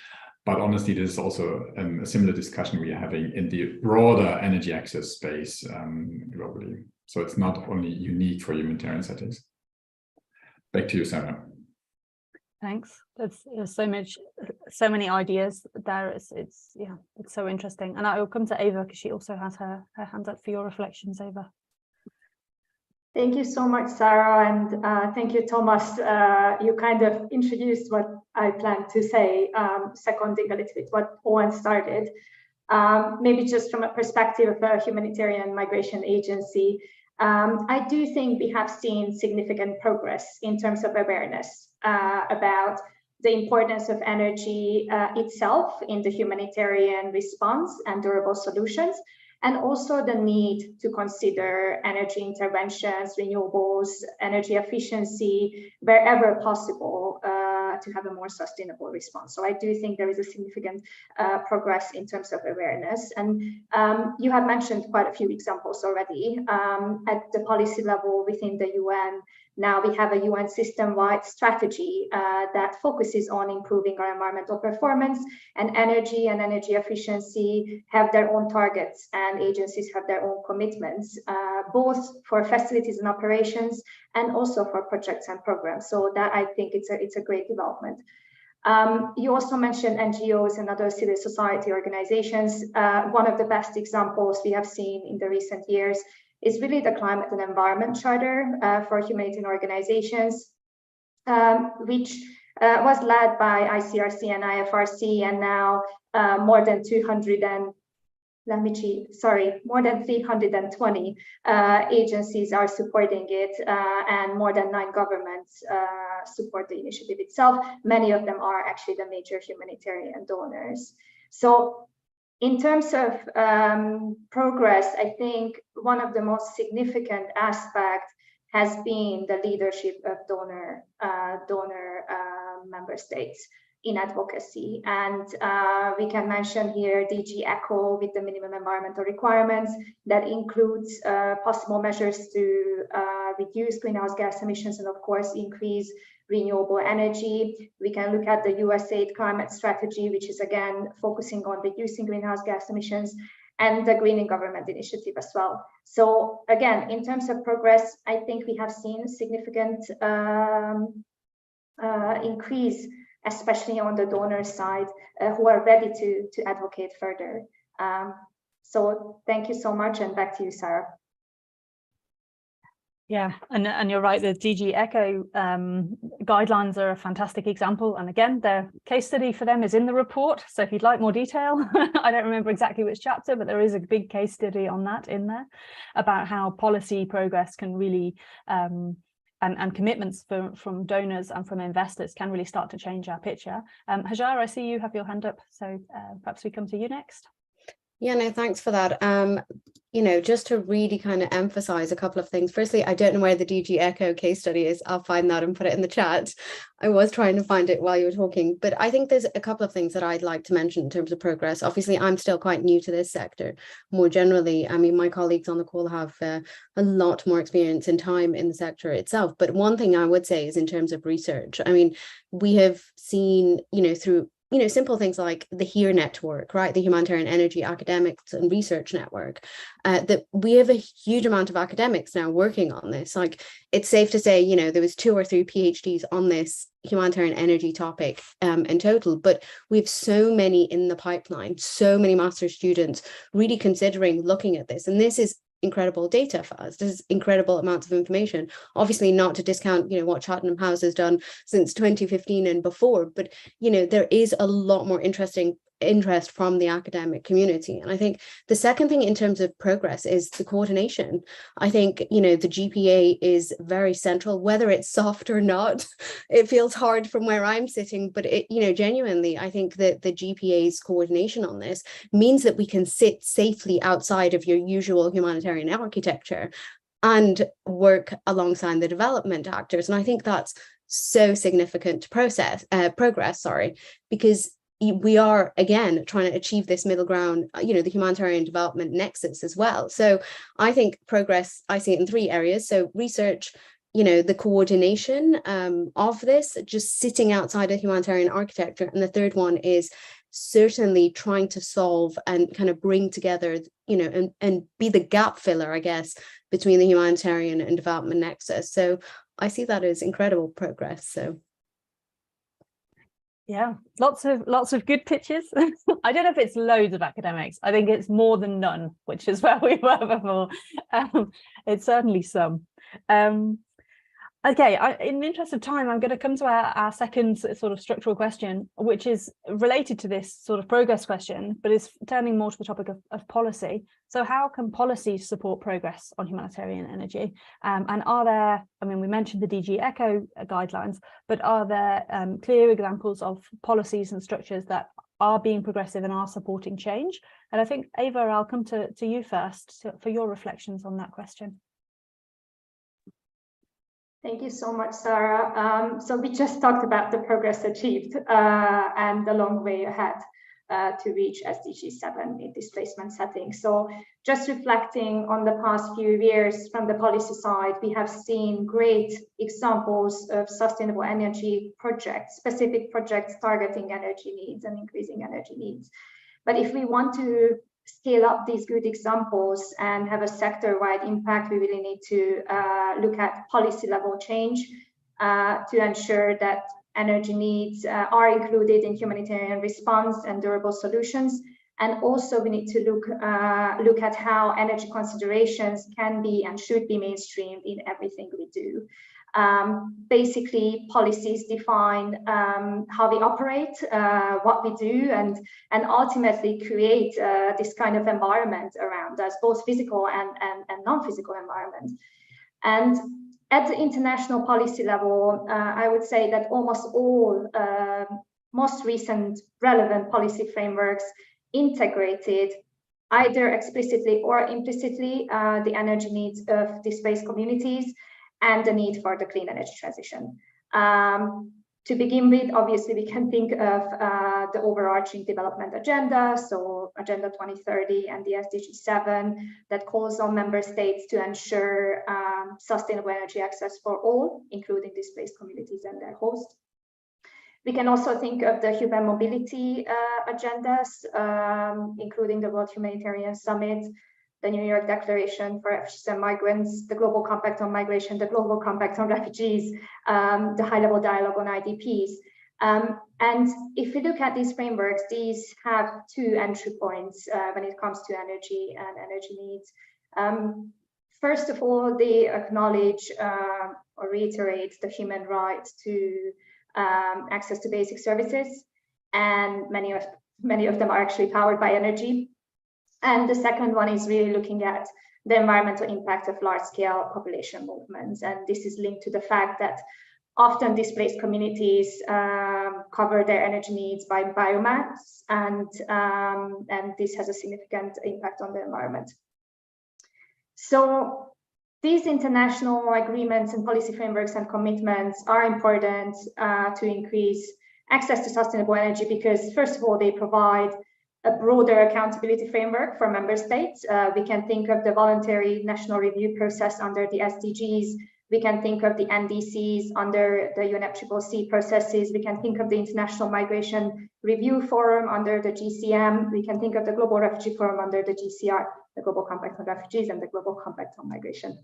But honestly, this is also a similar discussion we are having in the broader energy access space globally. So it's not only unique for humanitarian settings. Back to you, Sarah. Thanks. There's so many ideas there. It's so interesting. And I will come to Ava because she also has her hand up for your reflections, Ava. Thank you so much, Sarah, and thank you, Thomas. You kind of introduced what I planned to say, seconding a little bit what Owen started. Maybe just from a perspective of a humanitarian migration agency, I do think we have seen significant progress in terms of awareness about the importance of energy itself in the humanitarian response and durable solutions, and also the need to consider energy interventions, renewables, energy efficiency, wherever possible, to have a more sustainable response. So I do think there is a significant progress in terms of awareness. And you have mentioned quite a few examples already. At the policy level within the UN, now we have a UN system-wide strategy that focuses on improving our environmental performance, and energy efficiency have their own targets, and agencies have their own commitments, both for facilities and operations and also for projects and programs. So that, I think, it's a great development. You also mentioned NGOs and other civil society organizations. One of the best examples we have seen in the recent years is really the Climate and Environment Charter for humanitarian organizations, which was led by ICRC and IFRC, and now more than 320 agencies are supporting it, and more than 9 governments support the initiative itself. Many of them are actually the major humanitarian donors. So in terms of progress, I think one of the most significant aspects has been the leadership of donor member states in advocacy. And we can mention here DG ECHO with the minimum environmental requirements that includes possible measures to reduce greenhouse gas emissions and, of course, increase renewable energy. We can look at the USAID climate strategy, which is again focusing on reducing greenhouse gas emissions, and the Greening Government Initiative as well. So again, in terms of progress, I think we have seen significant increase, especially on the donor side, who are ready to advocate further. So thank you so much, and back to you, Sarah. Yeah, and you're right, the DG ECHO guidelines are a fantastic example. And again, the case study for them is in the report. So if you'd like more detail, I don't remember exactly which chapter, but there is a big case study on that in there about how policy progress can really, and commitments from donors and from investors can really start to change our picture. Hajar, I see you have your hand up, so perhaps we come to you next. Yeah, no, thanks for that. You know, just to really kind of emphasize a couple of things. Firstly, I don't know where the DG ECHO case study is. I'll find that and put it in the chat. I was trying to find it while you were talking, but I think there's a couple of things that I'd like to mention in terms of progress. Obviously, I'm still quite new to this sector. More generally, I mean, my colleagues on the call have a lot more experience and time in the sector itself. But one thing I would say is in terms of research, I mean, we have seen, you know, through simple things like the HERE network, right? The Humanitarian Energy Academics and Research Network, that we have a huge amount of academics now working on this. Like, it's safe to say, you know, there was 2 or 3 PhDs on this humanitarian energy topic in total, but we have so many in the pipeline, so many master's students really considering looking at this. And this is incredible data for us. This is incredible amounts of information. Obviously, not to discount, you know, what Chatham House has done since 2015 and before, but, you know, there is a lot more interest from the academic community. And I think the second thing in terms of progress is the coordination. I think, you know, the GPA is very central, whether it's soft or not. It feels hard from where I'm sitting, but it, you know, genuinely, I think that the GPA's coordination on this means that we can sit safely outside of your usual humanitarian architecture and work alongside the development actors. And I think that's so significant progress, because we are, again, trying to achieve this middle ground, you know, the humanitarian development nexus as well. So I think progress, I see it in 3 areas. So research, you know, the coordination of this, just sitting outside of humanitarian architecture. And the third one is certainly trying to solve and kind of bring together, you know, and be the gap filler, I guess, between the humanitarian and development nexus. So I see that as incredible progress. So. Yeah, lots of good pitches. I don't know if it's loads of academics. I think it's more than none, which is where we were before. It's certainly some. Okay, in the interest of time, I'm going to come to our second sort of structural question, which is related to this sort of progress question, but is turning more to the topic of policy. So how can policy support progress on humanitarian energy? And are there, I mean, we mentioned the DG ECHO guidelines, but are there clear examples of policies and structures that are being progressive and are supporting change? And I think, Ava, I'll come to you first for your reflections on that question. Thank you so much, Sarah. So we just talked about the progress achieved and the long way ahead to reach SDG 7 in displacement settings. So just reflecting on the past few years from the policy side, we have seen great examples of sustainable energy projects, specific projects targeting energy needs and increasing energy needs. But if we want to scale up these good examples and have a sector-wide impact, we really need to look at policy level change to ensure that energy needs are included in humanitarian response and durable solutions. And also we need to look at how energy considerations can be and should be mainstreamed in everything we do. Basically, policies define how we operate, what we do, and ultimately create this kind of environment around us, both physical and non-physical environment. And at the international policy level, I would say that almost all most recent relevant policy frameworks integrated either explicitly or implicitly the energy needs of displaced communities and the need for the clean energy transition. To begin with, obviously, we can think of the overarching development agenda, so Agenda 2030 and the SDG 7, that calls on member states to ensure sustainable energy access for all, including displaced communities and their hosts. We can also think of the human mobility agendas, including the World Humanitarian Summit, the New York Declaration for Refugees and Migrants, the Global Compact on Migration, the Global Compact on Refugees, the High-Level Dialogue on IDPs. And if we look at these frameworks, these have two entry points when it comes to energy and energy needs. First of all, they acknowledge or reiterate the human right to access to basic services, and many of them are actually powered by energy. And the second one is really looking at the environmental impact of large-scale population movements. And this is linked to the fact that often displaced communities cover their energy needs by biomass, and this has a significant impact on the environment. So these international agreements and policy frameworks and commitments are important to increase access to sustainable energy because, first of all, they provide a broader accountability framework for member states. We can think of the voluntary national review process under the SDGs. We can think of the NDCs under the UNFCCC processes. We can think of the International Migration Review Forum under the GCM. We can think of the Global Refugee Forum under the GCR, the Global Compact on Refugees, and the Global Compact on Migration.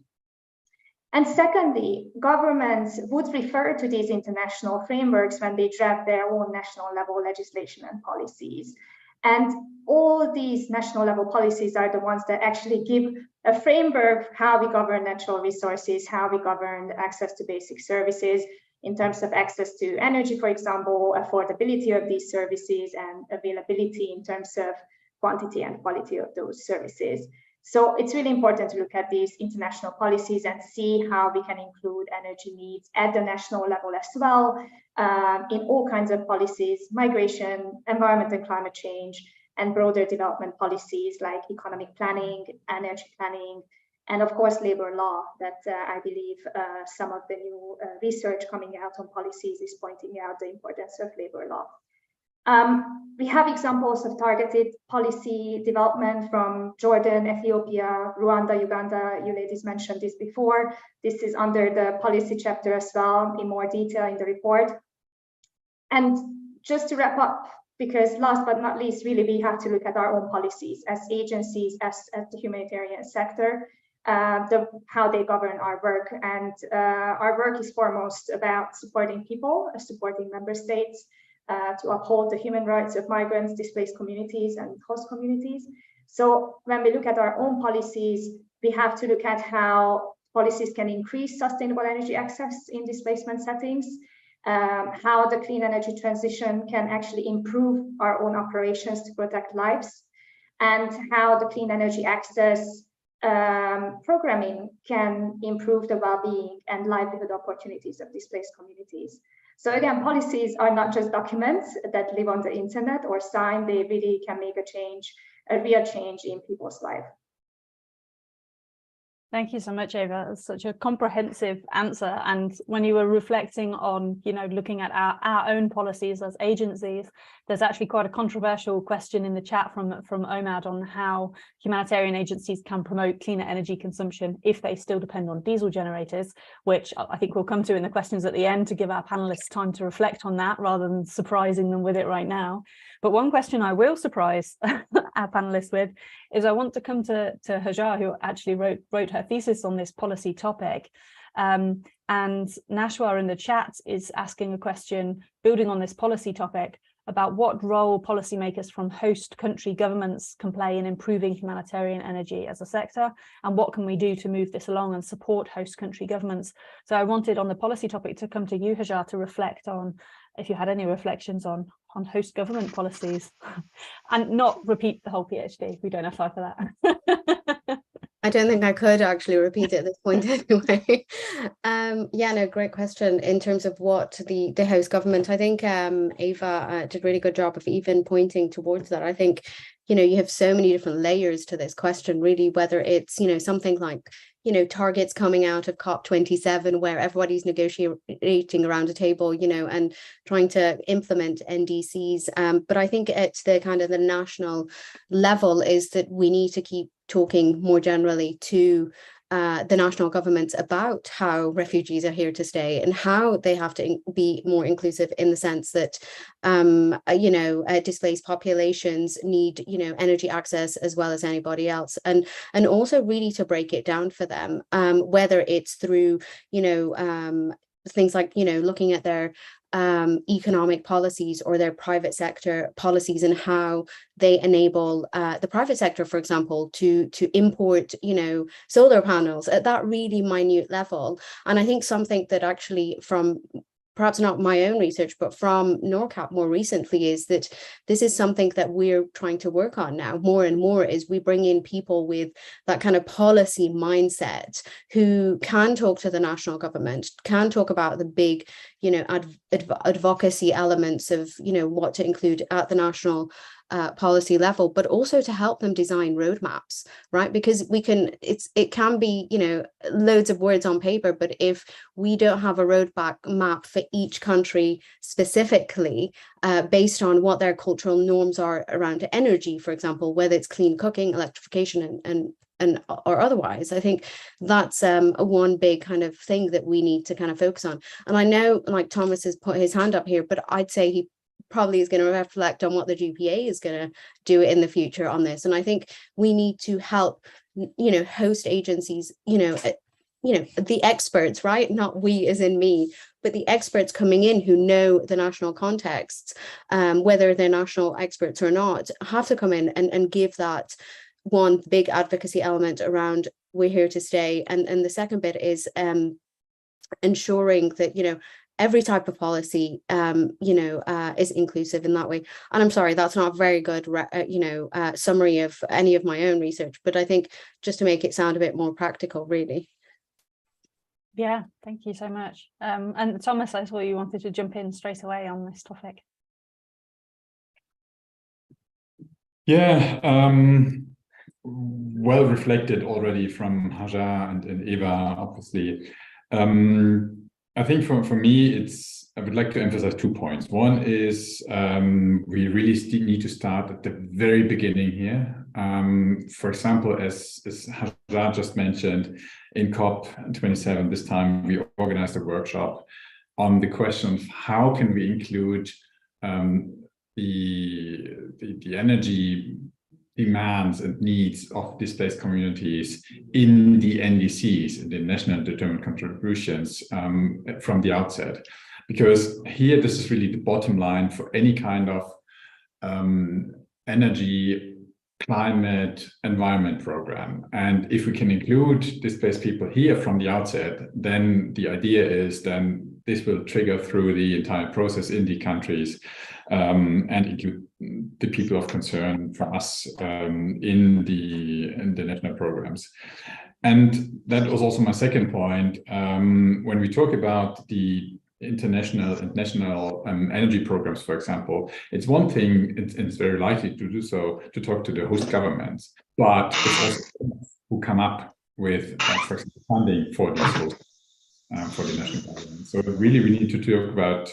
And secondly, governments would refer to these international frameworks when they draft their own national level legislation and policies. And all these national level policies are the ones that actually give a framework how we govern natural resources, how we govern access to basic services in terms of access to energy, for example, affordability of these services, and availability in terms of quantity and quality of those services. So it's really important to look at these international policies and see how we can include energy needs at the national level as well, in all kinds of policies: migration, environment and climate change, and broader development policies like economic planning, energy planning, and of course labor law, that I believe some of the new research coming out on policies is pointing out the importance of labor law. We have examples of targeted policy development from Jordan, Ethiopia, Rwanda, Uganda. You ladies mentioned this before. This is under the policy chapter as well, in more detail in the report. And just to wrap up, because last but not least, really, we have to look at our own policies as agencies, as the humanitarian sector, how they govern our work. And our work is foremost about supporting people, supporting member states, to uphold the human rights of migrants, displaced communities, and host communities. So when we look at our own policies, we have to look at how policies can increase sustainable energy access in displacement settings, how the clean energy transition can actually improve our own operations to protect lives, and how the clean energy access programming can improve the well-being and livelihood opportunities of displaced communities. So again, policies are not just documents that live on the internet or sign, they really can make a change, a real change in people's life. Thank you so much, Eva. That's such a comprehensive answer. And when you were reflecting on, looking at our own policies as agencies, there's actually quite a controversial question in the chat from Omad on how humanitarian agencies can promote cleaner energy consumption if they still depend on diesel generators, which I think we'll come to in the questions at the end to give our panelists time to reflect on that rather than surprising them with it right now. But one question I will surprise our panelists with is I want to come to Hajar, who actually wrote her thesis on this policy topic. And Nashwa in the chat is asking a question building on this policy topic about what role policymakers from host country governments can play in improving humanitarian energy as a sector, and what can we do to move this along and support host country governments. So I wanted on the policy topic to come to you, Hajar, to reflect on if you had any reflections on host government policies and not repeat the whole PhD. We don't have time for that. I don't think I could actually repeat it at this point anyway. Yeah, no, great question in terms of what the host government. I think Eva did a really good job of even pointing towards that. I think, you have so many different layers to this question, really, whether it's, something like, targets coming out of COP27 where everybody's negotiating around a table, and trying to implement NDCs. But I think at the kind of the national level is that we need to keep talking more generally to the national governments about how refugees are here to stay and how they have to be more inclusive in the sense that, displaced populations need, energy access as well as anybody else. And also really to break it down for them, whether it's through, things like, looking at their economic policies or their private sector policies and how they enable the private sector, for example, to import, solar panels at that really minute level. And I think something that actually from perhaps not my own research, but from NORCAP more recently, is that this is something that we're trying to work on now more and more, is we bring in people with that kind of policy mindset who can talk to the national government, can talk about the big, advocacy elements of, what to include at the national policy level, but also to help them design roadmaps, right? Because it can be, loads of words on paper, but if we don't have a roadmap for each country specifically, based on what their cultural norms are around energy, for example, whether it's clean cooking, electrification, and or otherwise, I think that's one big kind of thing that we need to kind of focus on. And I know, like, Thomas has put his hand up here, but I'd say he probably is going to reflect on what the GPA is going to do in the future on this. And I think we need to help, host agencies, the experts, right? Not we as in me, but the experts coming in who know the national contexts, whether they're national experts or not, have to come in and give that one big advocacy element around we're here to stay. And the second bit is ensuring that, every type of policy, is inclusive in that way. And I'm sorry, that's not a very good, summary of any of my own research, but I think just to make it sound a bit more practical, really. Yeah, thank you so much. And Thomas, I saw you wanted to jump in straight away on this topic. Yeah, well reflected already from Hajar and Eva, obviously. I think for me, I would like to emphasize 2 points. One is we really still need to start at the very beginning here. For example, as Hajar just mentioned, in COP27 this time, we organized a workshop on the question of how can we include the energy demands and needs of displaced communities in the NDCs, in the national determined contributions, from the outset. Because here, this is really the bottom line for any kind of energy, climate, environment program. And if we can include displaced people here from the outset, then the idea is then this will trigger through the entire process in the countries, and include the people of concern for us in the national programs. And that was also my second point. When we talk about the international and national energy programs, for example, it's one thing, it's very likely to do so, to talk to the host governments, but it's also who come up with, for example, funding for these sources for the national government. So really, we need to talk about,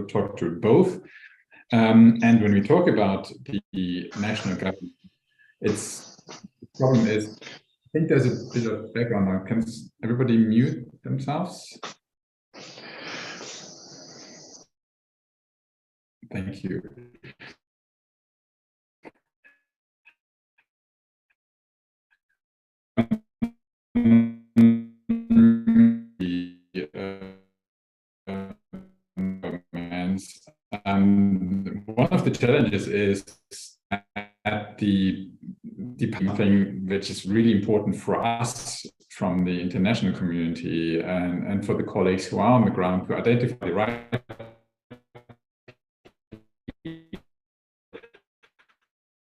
talk to both. And when we talk about the national government, the problem is, I think there's a bit of background now. Can everybody mute themselves? Thank you. One of the challenges is at the thing which is really important for us from the international community and for the colleagues who are on the ground to identify the right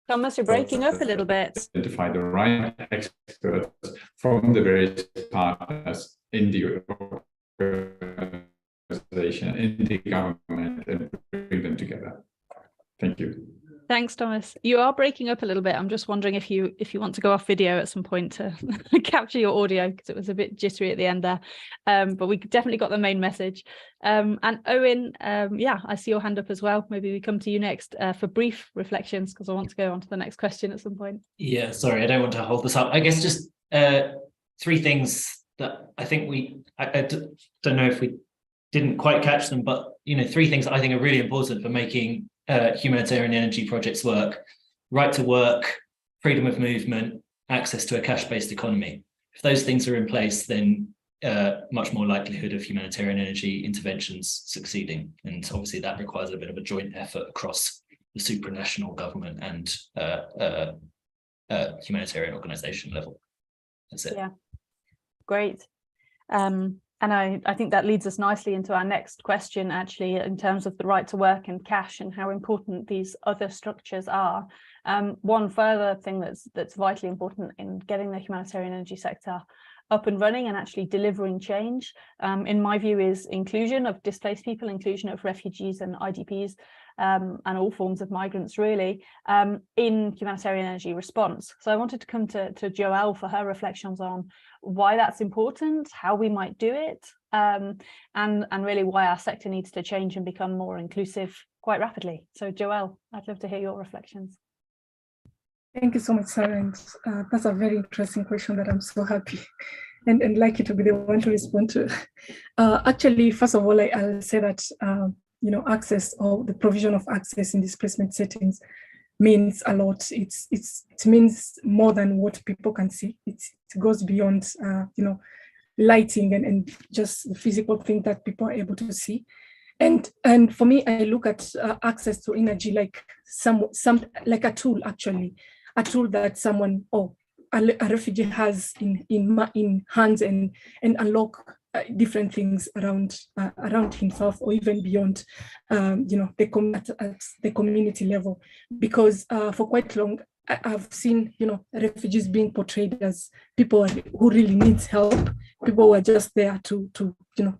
Thomas, you're breaking up a little bit. Identify the right experts from the various partners in the organization, in the government, and bring them together. Thank you. Thanks, Thomas. You are breaking up a little bit. I'm just wondering if you want to go off video at some point to capture your audio, because it was a bit jittery at the end there. But we definitely got the main message. And Owen, yeah, I see your hand up as well. Maybe we come to you next for brief reflections, because I want to go on to the next question at some point. Yeah, sorry, I don't want to hold this up. I guess just three things that I think I don't know if we didn't quite catch them, but three things that I think are really important for making humanitarian energy projects work: right to work, freedom of movement, access to a cash-based economy. If those things are in place, then much more likelihood of humanitarian energy interventions succeeding. And obviously that requires a bit of a joint effort across the supranational government and humanitarian organization level. That's it. Yeah, great. And I think that leads us nicely into our next question, actually, in terms of the right to work and cash and how important these other structures are. One further thing that's vitally important in getting the humanitarian energy sector up and running and actually delivering change, in my view, is inclusion of displaced people, inclusion of refugees and IDPs, and all forms of migrants, really, in humanitarian energy response. So I wanted to come to Joelle for her reflections on why that's important, how we might do it, and really why our sector needs to change and become more inclusive quite rapidly. So Joelle, I'd love to hear your reflections. Thank you so much, Sarah. And that's a very interesting question that I'm so happy and lucky to be the one to respond to. Actually, first of all, I'll say that access, or the provision of access in displacement settings, means a lot. It means more than what people can see. It goes beyond lighting and just the physical thing that people are able to see. And for me, I look at access to energy like like a tool, actually, a tool that someone a refugee has in hands and unlock different things around himself, or even beyond, at the community level. Because for quite long, I've seen, refugees being portrayed as people who really needs help, people who are just there to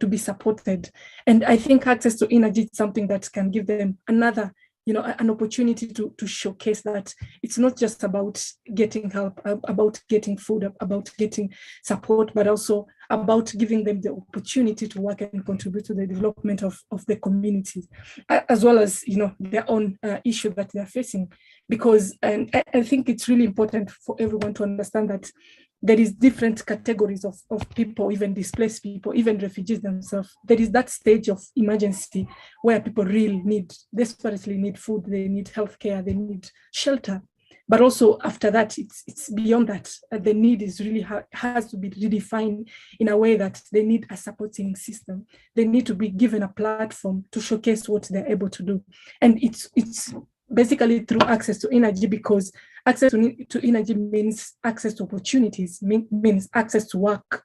be supported. And I think access to energy is something that can give them another, an opportunity to showcase that it's not just about getting help, about getting food, about getting support, but also about giving them the opportunity to work and contribute to the development of the communities, as well as, their own issue that they're facing. Because, and I think it's really important for everyone to understand that there is different categories of people, even displaced people, even refugees themselves. There is that stage of emergency where people really desperately need food, they need healthcare, they need shelter. But also after that, it's beyond that. The need is really has to be redefined in a way that they need a supporting system. They need to be given a platform to showcase what they're able to do. And it's basically through access to energy, because access to energy means access to opportunities, means access to work,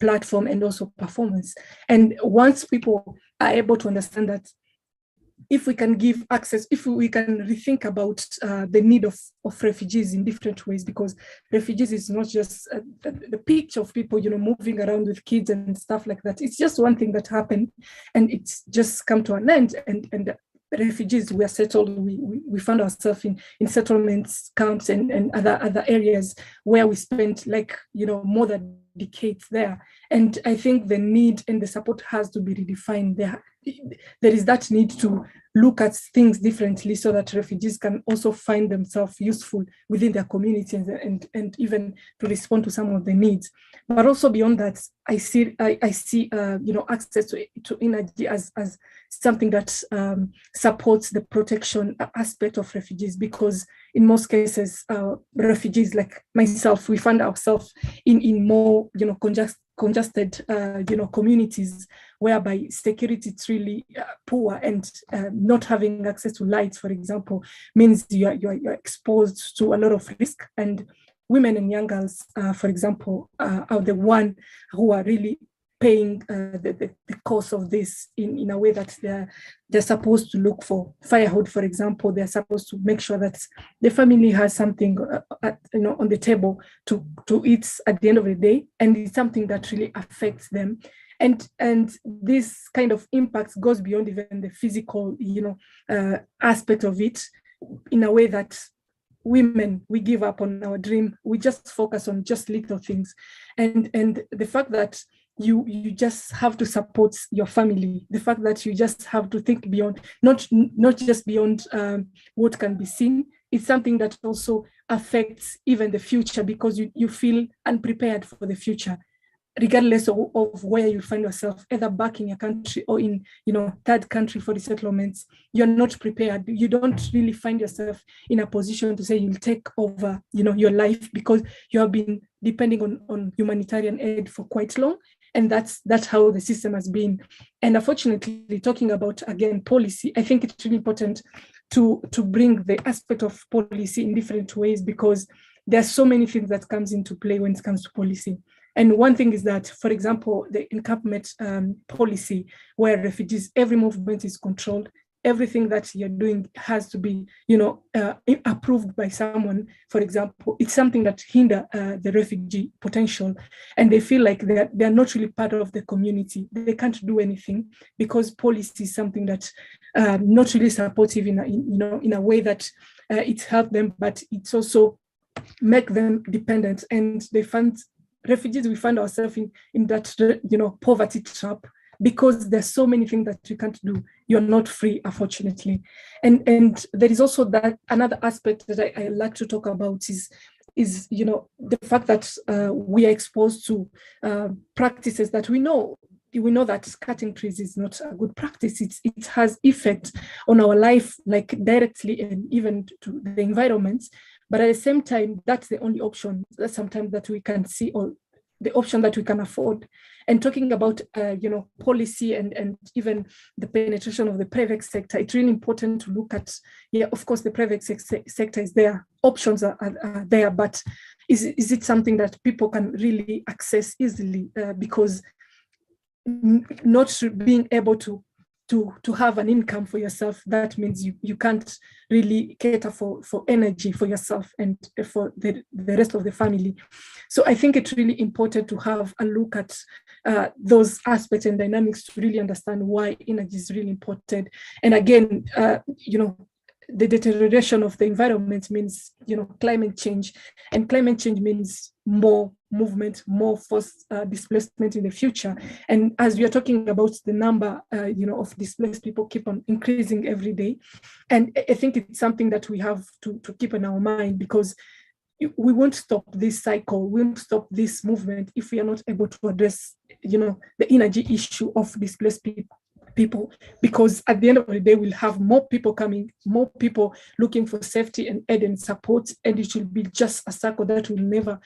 platform, and also performance. And once people are able to understand that, if we can give access, if we can rethink about the need of refugees in different ways, because refugees is not just the picture of people, moving around with kids and stuff like that. It's just one thing that happened and it's just come to an end. And refugees were settled, we found ourselves in settlements, camps, and other areas where we spent more than decades there. And I think the need and the support has to be redefined. There is that need to look at things differently so that refugees can also find themselves useful within their communities and even to respond to some of the needs. But also beyond that, I see access to energy as something that supports the protection aspect of refugees, because in most cases, refugees like myself, we find ourselves in more congested communities whereby security is really poor, and not having access to lights, for example, means you're exposed to a lot of risk. And women and young girls, for example, are the one who are really paying the cost of this in a way that they're supposed to look for firewood, for example. They're supposed to make sure that the family has something on the table to eat at the end of the day, and it's something that really affects them. And this kind of impact goes beyond even the physical aspect of it, in a way that women, we give up on our dream. We just focus on just little things, and the fact that you just have to support your family, the fact that you just have to think beyond, not just beyond what can be seen. It's something that also affects even the future, because you feel unprepared for the future, regardless of where you find yourself, either back in your country or in third country for resettlements. You're not prepared. You don't really find yourself in a position to say you'll take over your life, because you have been depending on humanitarian aid for quite long. And that's how the system has been. And unfortunately, talking about, again, policy, I think it's really important to bring the aspect of policy in different ways, because there are so many things that comes into play when it comes to policy. And one thing is that, for example, the encampment policy, where refugees, every movement is controlled. Everything that you're doing has to be, approved by someone. For example, it's something that hinder the refugee potential, and they feel like they're not really part of the community. They can't do anything because policy is something that not really supportive in a way that it's helped them, but it's also make them dependent. And they find refugees, we find ourselves in that poverty trap, because there's so many things that you can't do. You're not free, unfortunately. And there is also that another aspect that I like to talk about is the fact that we are exposed to practices that we know that cutting trees is not a good practice. It has effect on our life, like directly, and even to the environment. But at the same time, that's the only option that sometimes that we can see, or the option that we can afford. And talking about policy and even the penetration of the private sector, it's really important to look at, of course, the private sector is there, options are there, but is it something that people can really access easily? Because not being able to have an income for yourself, that means you can't really cater for energy for yourself and for the rest of the family. So I think it's really important to have a look at those aspects and dynamics to really understand why energy is really important. And again, the deterioration of the environment means, climate change, and climate change means more movement, more forced displacement in the future. And as we are talking about, the number, of displaced people keep on increasing every day. And I think it's something that we have to keep in our mind, because we won't stop this cycle, we won't stop this movement if we are not able to address, the energy issue of displaced people, because at the end of the day, we'll have more people coming, more people looking for safety and aid and support, and it will be just a circle that will never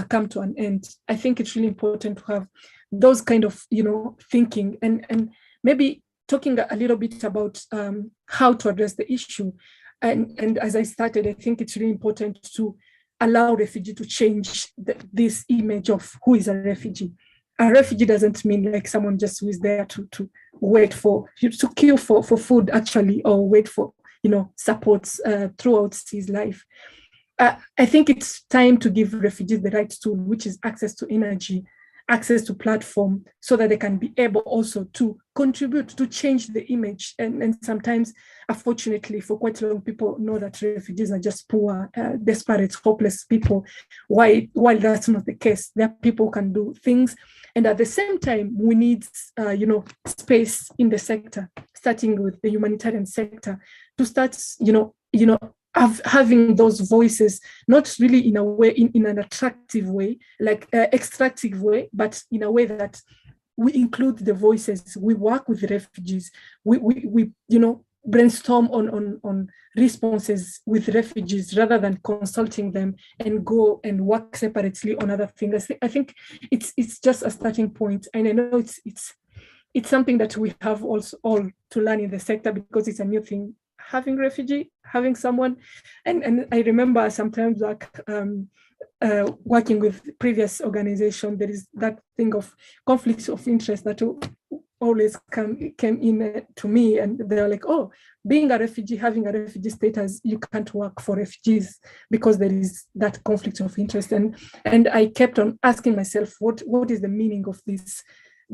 come to an end. I think it's really important to have those kind of, thinking, and maybe talking a little bit about how to address the issue. And as I started, I think it's really important to allow refugee to change this image of who is a refugee. A refugee doesn't mean like someone just who is there to wait to queue for food, actually, or wait for supports throughout his life. I think it's time to give refugees the right tool, which is access to energy. access to platform so that they can be able also to contribute to change the image. And sometimes, unfortunately, for quite long, people know that refugees are just poor, desperate, hopeless people. While that's not the case, there are people who can do things. And at the same time, we need, space in the sector, starting with the humanitarian sector, to start, having those voices, not really in a way, in an attractive way, like extractive way, but in a way that we include the voices. We work with refugees. We brainstorm on responses with refugees rather than consulting them and go and work separately on other things. I think it's just a starting point, and I know it's something that we have also all to learn in the sector, because it's a new thing. Having refugee, having someone, and I remember sometimes like working with previous organization, there is that thing of conflicts of interest that always came in to me, and they're like, oh, being a refugee, having a refugee status, you can't work for refugees because there is that conflict of interest. And I kept on asking myself, what is the meaning of this?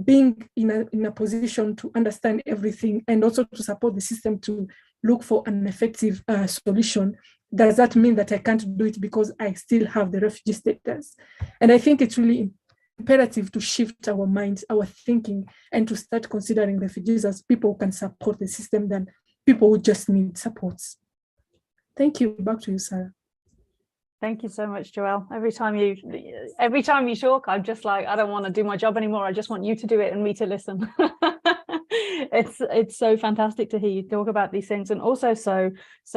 Being in a position to understand everything and also to support the system to look for an effective solution, does that mean that I can't do it because I still have the refugee status? And I think it's really imperative to shift our minds, our thinking, and to start considering refugees as people who can support the system than people who just need supports. Thank you. Back to you, Sarah. Thank you so much, Joelle. Every time you talk, I'm just like, I don't want to do my job anymore. I just want you to do it and me to listen. It's so fantastic to hear you talk about these things, and also so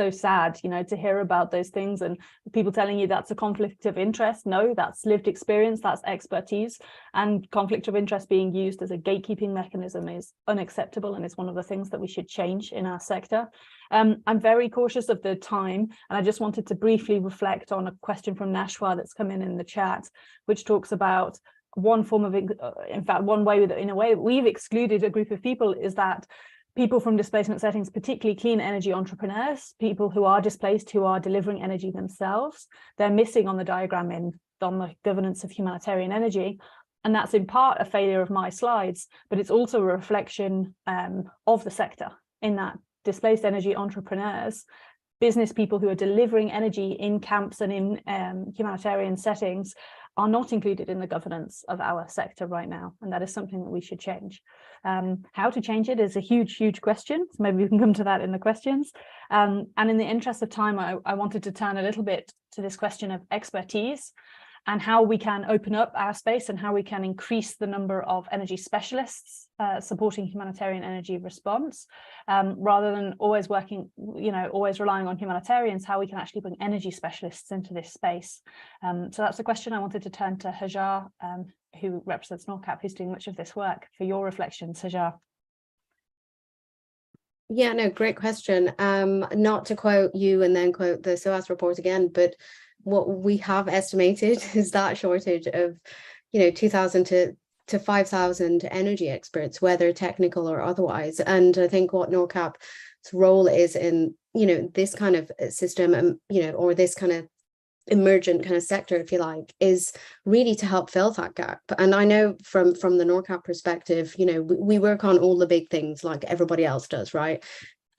sad, to hear about those things and people telling you that's a conflict of interest. No, that's lived experience, that's expertise, and conflict of interest being used as a gatekeeping mechanism is unacceptable, and it's one of the things that we should change in our sector. I'm very cautious of the time, and I just wanted to briefly reflect on a question from Nashwa that's come in the chat, which talks about one form of, in fact, one way that in a way we've excluded a group of people is that people from displacement settings, particularly clean energy entrepreneurs, people who are displaced, who are delivering energy themselves, they're missing on the diagram on the governance of humanitarian energy. And that's in part a failure of my slides, but it's also a reflection of the sector, in that displaced energy entrepreneurs, business people who are delivering energy in camps and in humanitarian settings, are not included in the governance of our sector right now, and that is something that we should change. How to change it is a huge question, so maybe we can come to that in the questions. And in the interest of time, I wanted to turn a little bit to this question of expertise and how we can open up our space and how we can increase the number of energy specialists supporting humanitarian energy response, rather than always working, always relying on humanitarians, how we can actually bring energy specialists into this space. So that's a question I wanted to turn to Hajar, who represents NORCAP, who's doing much of this work, for your reflections, Hajar. Yeah, no, great question. Not to quote you and then quote the SOHES report again, but what we have estimated is that shortage of, 2,000 to 5,000 energy experts, whether technical or otherwise. And I think what NORCAP's role is in, this kind of system, or this kind of emergent kind of sector, if you like, is really to help fill that gap. And I know from the NORCAP perspective, we work on all the big things like everybody else does, right?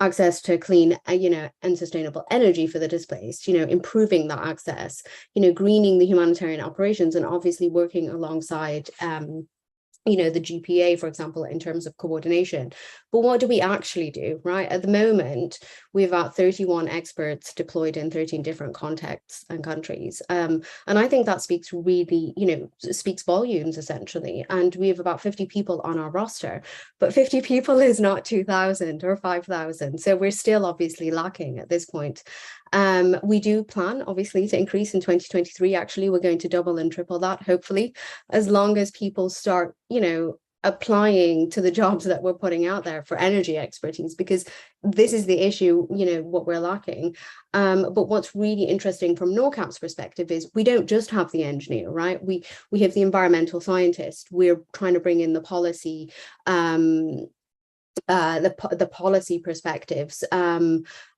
Access to clean, and sustainable energy for the displaced, improving that access, greening the humanitarian operations, and obviously working alongside, the GPA, for example, in terms of coordination. But what do we actually do, right? At the moment, we have about 31 experts deployed in 13 different contexts and countries. And I think that speaks really, speaks volumes, essentially. And we have about 50 people on our roster, but 50 people is not 2,000 or 5,000. So we're still obviously lacking at this point. We do plan, obviously, to increase in 2023. Actually, we're going to double and triple that, hopefully, as long as people start, applying to the jobs that we're putting out there for energy expertise, because this is the issue, what we're lacking. But what's really interesting from NORCAP's perspective is we don't just have the engineer, right? We have the environmental scientist. We're trying to bring in the policy the policy perspectives.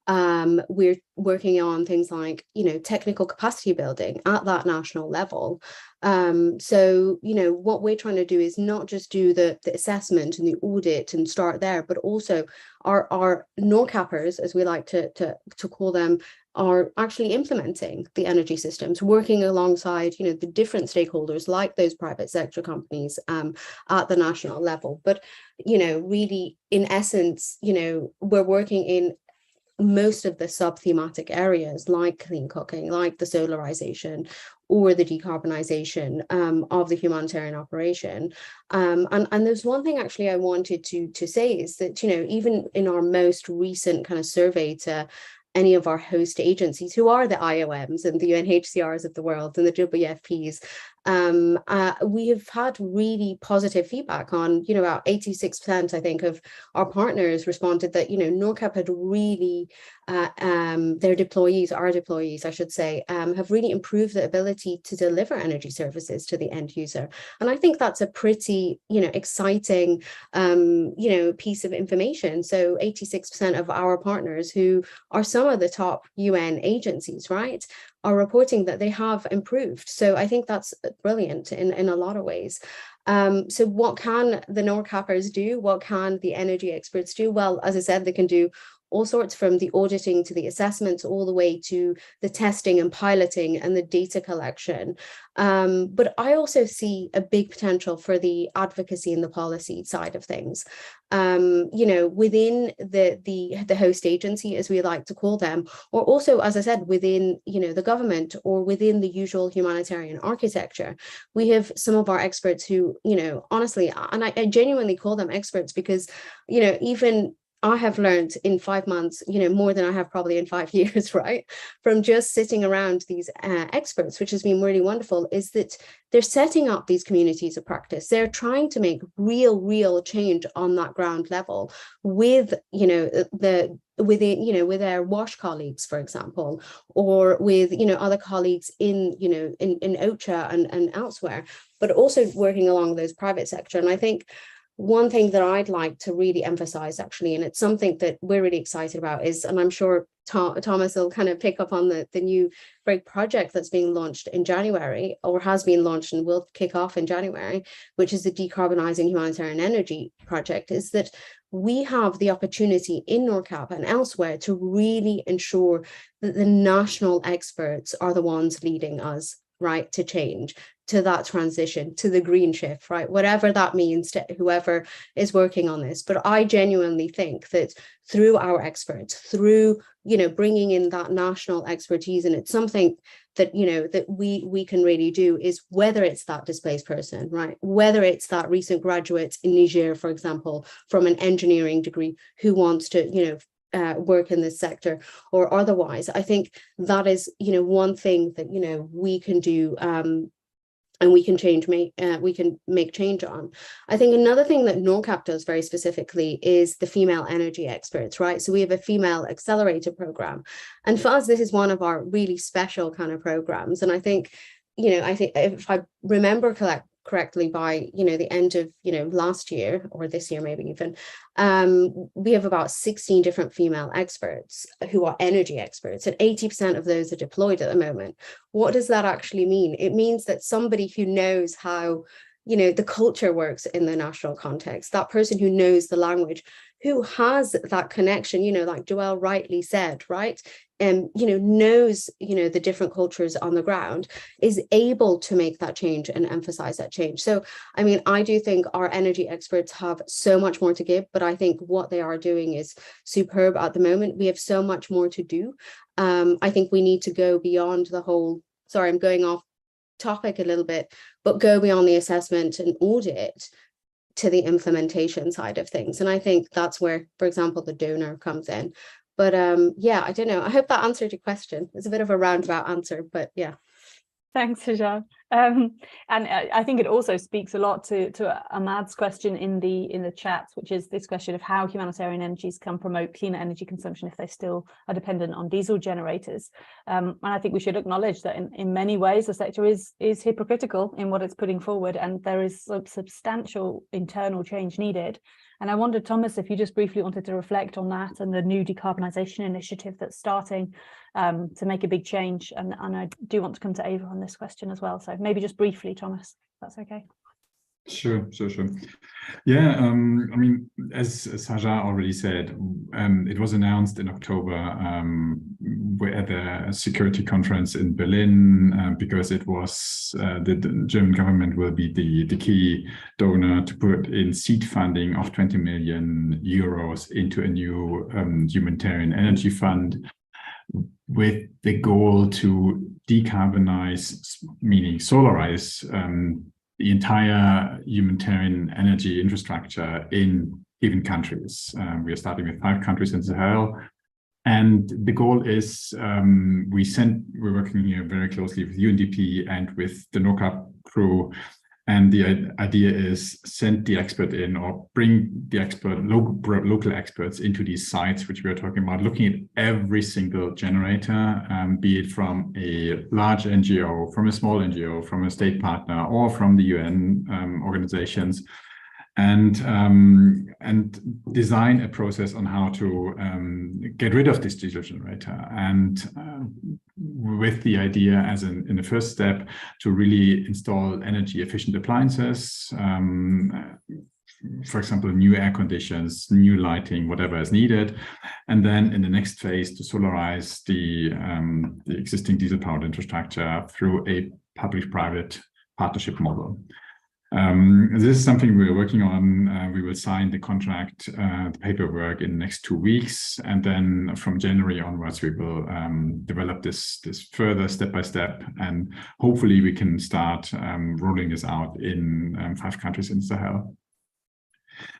We're working on things like, technical capacity building at that national level. So, what we're trying to do is not just do the assessment and the audit and start there, but also our NORCAPers, as we like to call them, are actually implementing the energy systems, working alongside, the different stakeholders like those private sector companies at the national level. But, really, in essence, we're working in most of the sub-thematic areas like clean cooking, like the solarization or the decarbonisation of the humanitarian operation. And there's one thing actually I wanted to say is that, even in our most recent kind of survey to any of our host agencies, who are the IOMs and the UNHCRs of the world and the WFPs, we have had really positive feedback on, about 86%, I think, of our partners responded that, NORCAP had really, their deployees, our deployees, I should say, have really improved the ability to deliver energy services to the end user. And I think that's a pretty, exciting, piece of information. So 86% of our partners, who are some of the top UN agencies, right, are reporting that they have improved. So I think that's brilliant in a lot of ways. So what can the NORCAPers do? What can the energy experts do? Well, as I said, they can do all sorts, from the auditing to the assessments, all the way to the testing and piloting and the data collection. But I also see a big potential for the advocacy and the policy side of things. Within the host agency, as we like to call them, or also, as I said, within, the government or within the usual humanitarian architecture, we have some of our experts who, honestly, and I genuinely call them experts because, even I have learned in 5 months, more than I have probably in 5 years, right? From just sitting around these experts, which has been really wonderful, is that they're setting up these communities of practice. They're trying to make real change on that ground level with, with their WASH colleagues, for example, or with, other colleagues in OCHA and elsewhere, but also working along those private sector. And I think one thing that I'd like to really emphasize, actually, and it's something that we're really excited about, is, and I'm sure Thomas will kind of pick up on the new big project that's being launched in January, or has been launched and will kick off in January, which is the Decarbonising Humanitarian Energy project, is that we have the opportunity in NORCAP and elsewhere to really ensure that the national experts are the ones leading us, right, to change, to that transition, to the green shift, right? Whatever that means to whoever is working on this. But I genuinely think that through our experts, through, bringing in that national expertise, and it's something that, that we can really do, is whether it's that displaced person, right? Whether it's that recent graduate in Niger, for example, from an engineering degree who wants to, work in this sector or otherwise. I think that is, one thing that, we can do, and we can make change on. I think another thing that NORCAP does very specifically is the female energy experts, right? So we have a female accelerator program, and for us, this is one of our really special kind of programs. And I think, if I remember correctly, by the end of last year, or this year maybe even, we have about 16 different female experts who are energy experts, and 80% of those are deployed at the moment. What does that actually mean? It means that somebody who knows how the culture works in the national context, that person who knows the language, who has that connection, like Joelle rightly said, right? Knows, the different cultures on the ground, is able to make that change and emphasize that change. So, I mean, I do think our energy experts have so much more to give, but I think what they are doing is superb at the moment. We have so much more to do. I think we need to go beyond the whole, sorry, I'm going off topic a little bit, but go beyond the assessment and audit to the implementation side of things. And I think that's where, for example, the donor comes in. But yeah, I don't know. I hope that answered your question. It's a bit of a roundabout answer, but yeah. Thanks, Hajar. And I think it also speaks a lot to Ahmad's question in the chat, which is this question of how humanitarian energies can promote cleaner energy consumption if they still are dependent on diesel generators. And I think we should acknowledge that in many ways the sector is hypocritical in what it's putting forward, and there is substantial internal change needed. And I wondered, Thomas, if you just briefly wanted to reflect on that and the new decarbonisation initiative that's starting to make a big change. And I do want to come to Ava on this question as well. So maybe just briefly, Thomas, if that's okay. Sure. Yeah, I mean, as Saja already said, it was announced in October at the security conference in Berlin, because it was the German government will be the key donor to put in seed funding of 20 million euros into a new humanitarian energy fund, with the goal to decarbonize, meaning solarize, the entire humanitarian energy infrastructure in given countries. We are starting with 5 countries in Sahel. And the goal is, we're working here very closely with UNDP and with the NORCAP crew. And the idea is send the expert in, or bring the local experts into these sites, which we are talking about, looking at every single generator, be it from a large NGO, from a small NGO, from a state partner, or from the UN organizations, and design a process on how to get rid of this diesel generator. And with the idea as in the first step to really install energy efficient appliances, for example, new air conditions, new lighting, whatever is needed. And then in the next phase to solarize the existing diesel powered infrastructure through a public-private partnership model. This is something we're working on. We will sign the contract, the paperwork in the next 2 weeks. And then from January onwards, we will develop this further step by step. And hopefully we can start rolling this out in 5 countries in Sahel.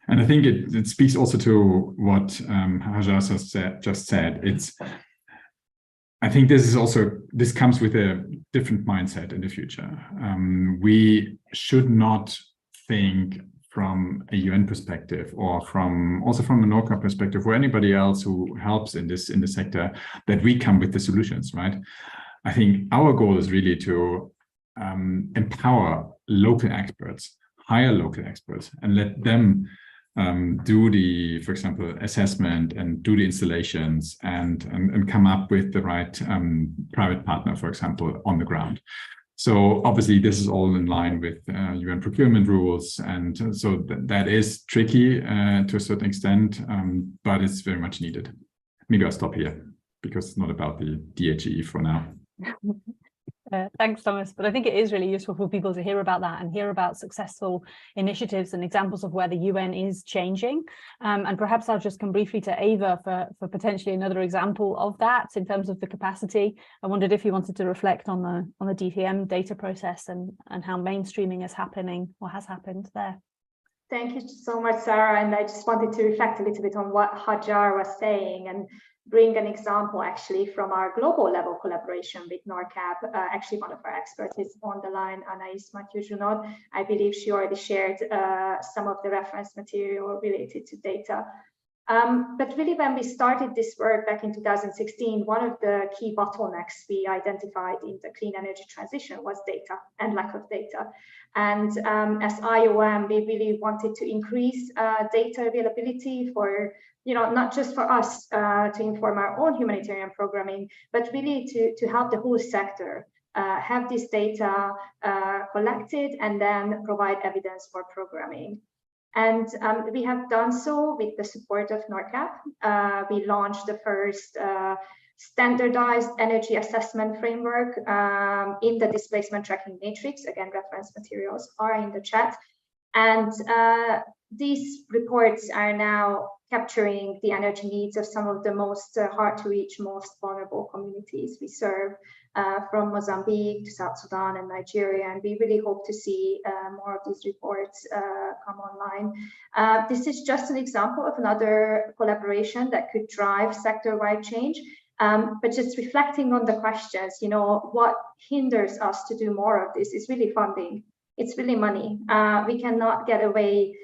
And I think it speaks also to what Hajar just said. I think this comes with a different mindset in the future. We should not think from a UN perspective, or also from a NORCAP perspective, or anybody else who helps in the sector, that we come with the solutions, right? I think our goal is really to empower local experts, hire local experts, and let them do the, for example, assessment and do the installations and come up with the right private partner, for example, on the ground. So obviously this is all in line with UN procurement rules, and so that is tricky to a certain extent, but it's very much needed. Maybe I'll stop here because it's not about the DHE for now. Thanks, Thomas. But I think it is really useful for people to hear about that and hear about successful initiatives and examples of where the UN is changing. And perhaps I'll just come briefly to Ava for potentially another example of that in terms of the capacity. I wondered if you wanted to reflect on the DPM data process and how mainstreaming is happening or has happened there. Thank you so much, Sarah. And I just wanted to reflect a little bit on what Hajar was saying and bring an example actually from our global level collaboration with NORCAP. Actually, one of our experts is on the line, Anaïs Mathieu-Junod. I believe she already shared some of the reference material related to data. But really, when we started this work back in 2016, one of the key bottlenecks we identified in the clean energy transition was data and lack of data. And as IOM, we really wanted to increase data availability for, not just for us to inform our own humanitarian programming, but really to help the whole sector have this data collected and then provide evidence for programming. And we have done so with the support of NORCAP. We launched the first standardized energy assessment framework in the displacement tracking matrix. Again, reference materials are in the chat. And these reports are now capturing the energy needs of some of the most hard to reach, most vulnerable communities we serve, from Mozambique to South Sudan and Nigeria. And we really hope to see more of these reports come online. This is just an example of another collaboration that could drive sector-wide change. But just reflecting on the questions, you know, what hinders us to do more of this is really funding. It's really money. We cannot get away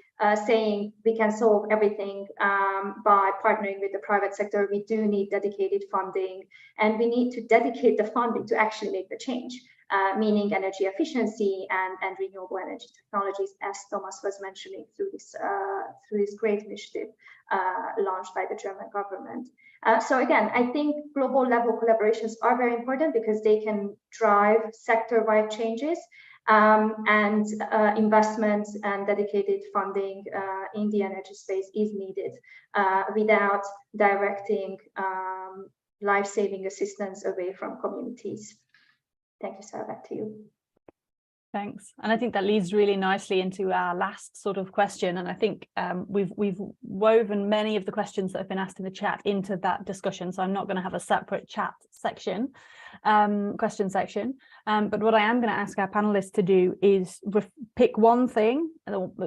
saying we can solve everything by partnering with the private sector. We do need dedicated funding, and we need to dedicate the funding to actually make the change, meaning energy efficiency and renewable energy technologies, as Thomas was mentioning through this great initiative launched by the German government. So again, I think global level collaborations are very important because they can drive sector-wide changes, and investments and dedicated funding in the energy space is needed without directing life-saving assistance away from communities. Thank you, Sarah, back to you. Thanks. And I think that leads really nicely into our last sort of question. And I think we've woven many of the questions that have been asked in the chat into that discussion. So I'm not going to have a separate chat section, question section. But what I am going to ask our panelists to do is pick one thing,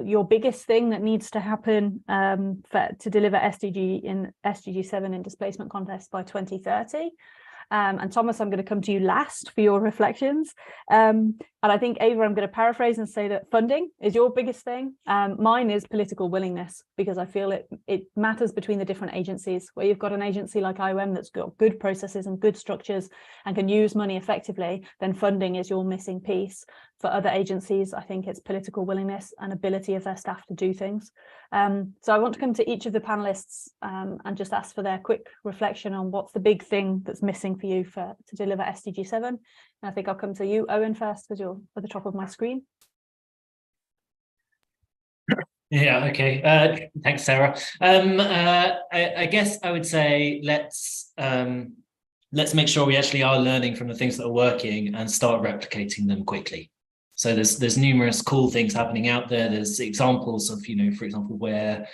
your biggest thing that needs to happen to deliver SDG 7 in displacement contests by 2030. And Thomas, I'm going to come to you last for your reflections. And I think, Ava, I'm going to paraphrase and say that funding is your biggest thing. Mine is political willingness, because I feel it matters between the different agencies. Where you've got an agency like IOM that's got good processes and good structures and can use money effectively, then funding is your missing piece. For other agencies, I think it's political willingness and ability of their staff to do things. So I want to come to each of the panelists and just ask for their quick reflection on what's the big thing that's missing for you to deliver SDG 7. And I think I'll come to you, Owen, first, because you're at the top of my screen. Yeah, okay. Thanks, Sarah. I guess I would say let's make sure we actually are learning from the things that are working and start replicating them quickly. So there's numerous cool things happening out there. There's examples of, you know, for example, where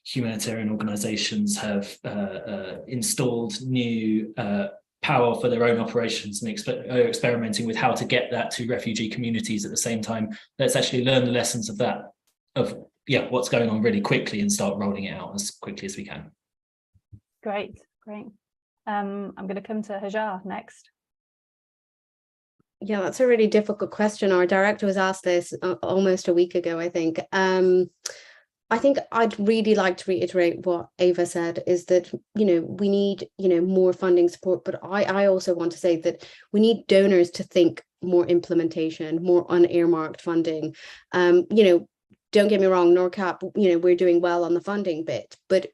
humanitarian organizations have installed new power for their own operations and are experimenting with how to get that to refugee communities at the same time. Let's actually learn the lessons of that, what's going on really quickly, and start rolling it out as quickly as we can. Great. I'm going to come to Hajar next. Yeah, that's a really difficult question. Our director was asked this almost a week ago, I think. I think I'd really like to reiterate what Ava said, is that, you know, we need, you know, more funding support, but I also want to say that we need donors to think more implementation, more unearmarked funding. You know, don't get me wrong, NORCAP, you know, we're doing well on the funding bit, but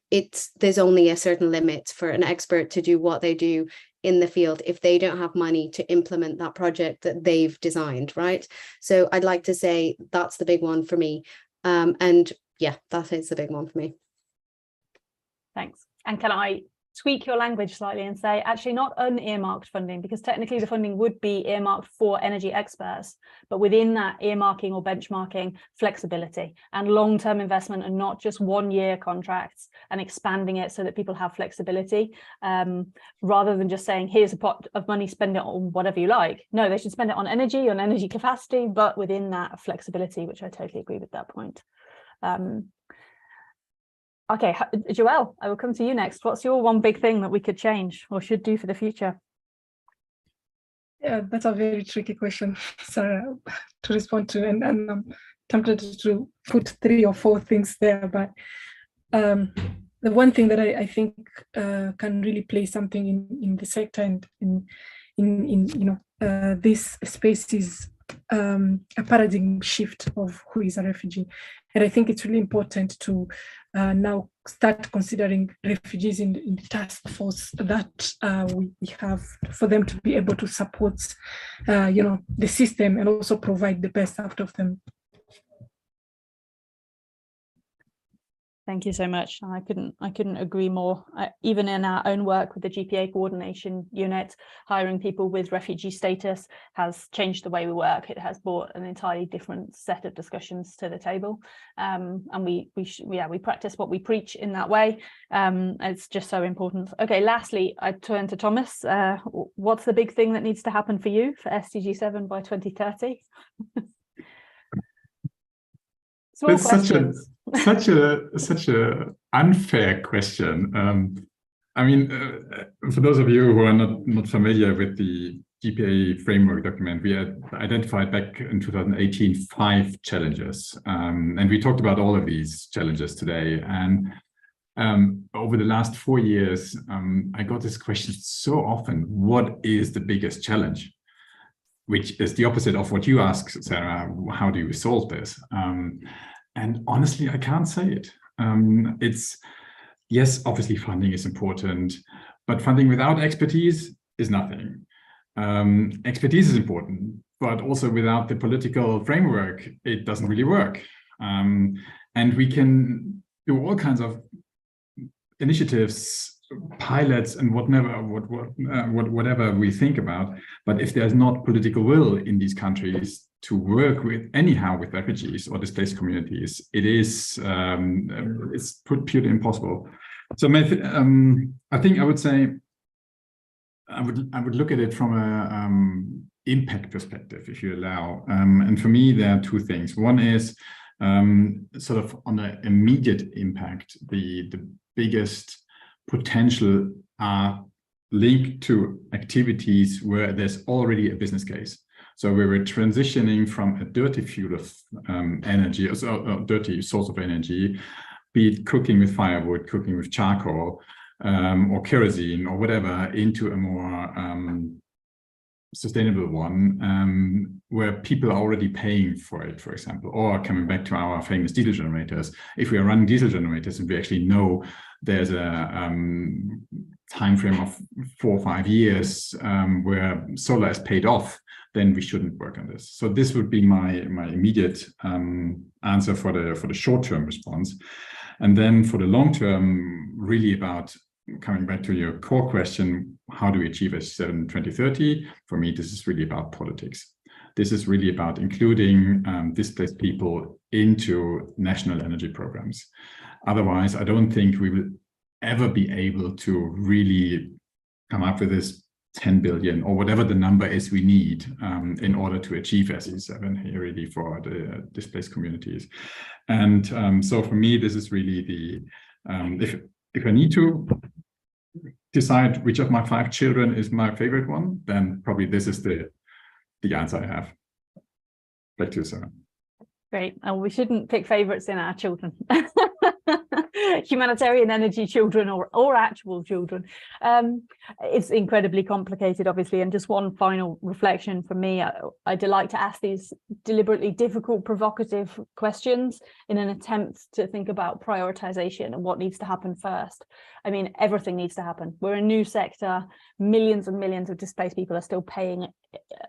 there's only a certain limit for an expert to do what they do in the field if they don't have money to implement that project that they've designed, right? So I'd like to say that's the big one for me. And yeah, that is the big one for me. Thanks. And can I tweak your language slightly and say actually not unearmarked funding, because technically the funding would be earmarked for energy experts, but within that earmarking or benchmarking, flexibility and long-term investment, and not just 1-year contracts, and expanding it so that people have flexibility, rather than just saying here's a pot of money, spend it on whatever you like. No, they should spend it on energy capacity, but within that flexibility, which I totally agree with that point. Okay, Joelle, I will come to you next. What's your one big thing that we could change or should do for the future? Yeah, that's a very tricky question, Sarah, to respond to, and I'm tempted to put 3 or 4 things there. But the one thing that I think can really play something in the sector and in you know, this space is a paradigm shift of who is a refugee. And I think it's really important to now start considering refugees in the task force that we have, for them to be able to support, you know, the system and also provide the best out of them. Thank you so much. I couldn't agree more. Even in our own work with the GPA coordination unit, hiring people with refugee status has changed the way we work. It has brought an entirely different set of discussions to the table, and we practice what we preach in that way. It's just so important. Okay, lastly, I turn to Thomas. What's the big thing that needs to happen for you for SDG 7 by 2030? It's such a unfair question. I mean, for those of you who are not familiar with the GPA framework document, we had identified back in 2018 5 challenges, and we talked about all of these challenges today. And over the last 4 years, I got this question so often: what is the biggest challenge? Which is the opposite of what you asked, Sarah. How do you solve this? And honestly, I can't say it. It's, yes, obviously funding is important, but funding without expertise is nothing. Expertise is important, but also without the political framework, it doesn't really work. And we can do all kinds of initiatives, pilots, and whatever we think about. But if there's not political will in these countries to work with with refugees or displaced communities, it's purely impossible. So I think I would say I would look at it from a impact perspective, if you allow. And for me, there are 2 things. One is sort of on the immediate impact. The biggest potential are linked to activities where there's already a business case. So we were transitioning from a dirty fuel of energy, a dirty source of energy, be it cooking with firewood, cooking with charcoal, or kerosene or whatever, into a more sustainable one, where people are already paying for it, for example. Or coming back to our famous diesel generators, if we are running diesel generators and we actually know there's a time frame of 4 or 5 years where solar is paid off, then we shouldn't work on this. So this would be my immediate answer for the short-term response. And then for the long-term, really about coming back to your core question, how do we achieve S7 2030? For me, this is really about politics. This is really about including displaced people into national energy programs. Otherwise, I don't think we will ever be able to really come up with this 10 billion or whatever the number is we need in order to achieve SE7 here, really, for the displaced communities. And so for me, this is really the, if I need to decide which of my 5 children is my favorite one, then probably this is the answer I have. Back to you, Sarah. Great. And we shouldn't pick favorites in our children. Humanitarian energy children or actual children. It's incredibly complicated, obviously. And just one final reflection from me. I like to ask these deliberately difficult, provocative questions in an attempt to think about prioritization and what needs to happen first. I mean, everything needs to happen. We're a new sector. Millions and millions of displaced people are still paying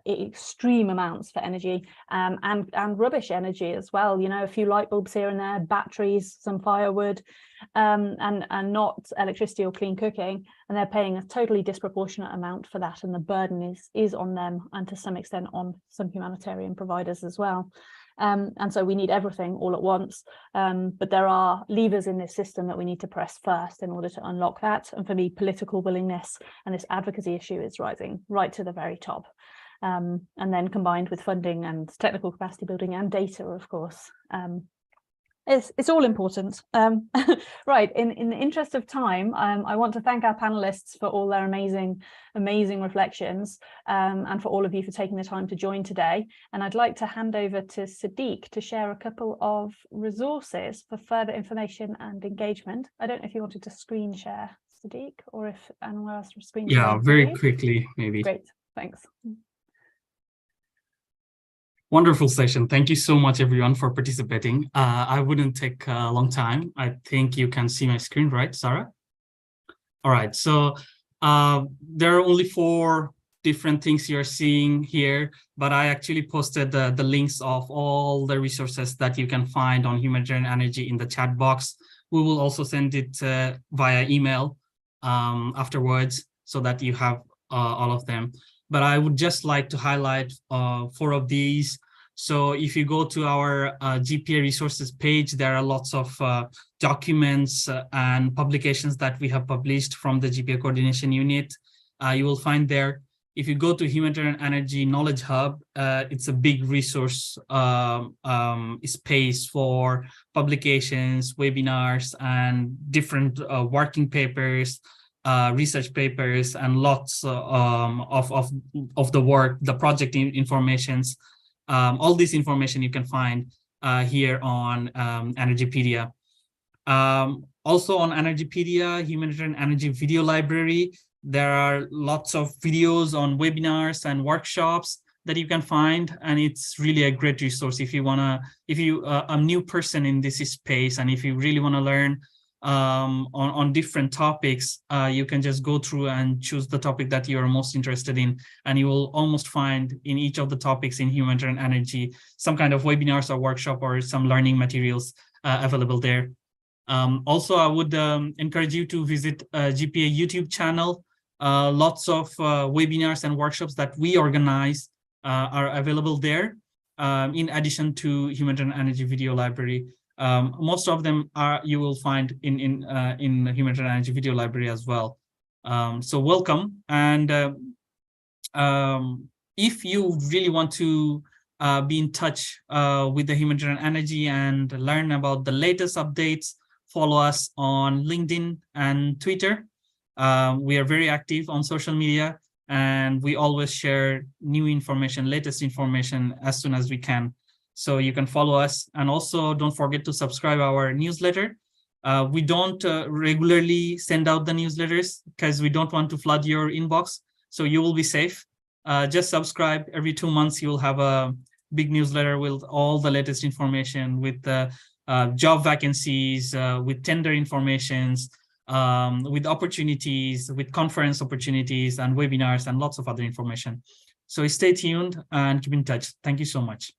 extreme amounts for energy, and rubbish energy as well. You know, a few light bulbs here and there, batteries, some firewood, and not electricity or clean cooking, and they're paying a totally disproportionate amount for that, and the burden is on them, and to some extent on some humanitarian providers as well. And so we need everything all at once, but there are levers in this system that we need to press first in order to unlock that. And for me, political willingness and this advocacy issue is rising right to the very top. And then combined with funding and technical capacity building and data, of course, it's all important. Right, in the interest of time, I want to thank our panelists for all their amazing reflections, and for all of you for taking the time to join today. And I'd like to hand over to Sadiq to share a couple of resources for further information and engagement. I don't know if you wanted to screen share, Sadiq, or if anyone else was screen share. Yeah, very quickly, maybe. Great, thanks. Wonderful session. Thank you so much, everyone, for participating. I wouldn't take a long time. I think you can see my screen, right, Sarah? All right. So there are only 4 different things you're seeing here, but I actually posted the links of all the resources that you can find on Humanitarian Energy in the chat box. We will also send it via email afterwards so that you have all of them. But I would just like to highlight 4 of these. So if you go to our GPA resources page, there are lots of documents and publications that we have published from the GPA coordination unit. You will find there. If you go to Humanitarian Energy Knowledge Hub, it's a big resource space for publications, webinars, and different working papers, research papers, and lots of the work, the project informations. All this information you can find here on Energypedia. Also on Energypedia, Humanitarian Energy Video Library, there are lots of videos on webinars and workshops that you can find, and it's really a great resource if you a new person in this space, and if you really want to learn on different topics, you can just go through and choose the topic that you are most interested in, and you will almost find in each of the topics in humanitarian energy some kind of webinars or workshop or some learning materials available there. Also, I would encourage you to visit GPA YouTube channel. Lots of webinars and workshops that we organize are available there, in addition to Humanitarian Energy Video Library. Most of them you will find in Humanitarian Energy Video Library as well. So welcome. And if you really want to be in touch with the humanitarian energy and learn about the latest updates, follow us on LinkedIn and Twitter. We are very active on social media, and we always share new information, latest information as soon as we can. So you can follow us, and also don't forget to subscribe our newsletter. We don't regularly send out the newsletters because we don't want to flood your inbox, so you will be safe. Just subscribe. Every 2 months you will have a big newsletter with all the latest information, with the job vacancies, with tender informations, with opportunities, with conference opportunities and webinars and lots of other information. So stay tuned and keep in touch. Thank you so much.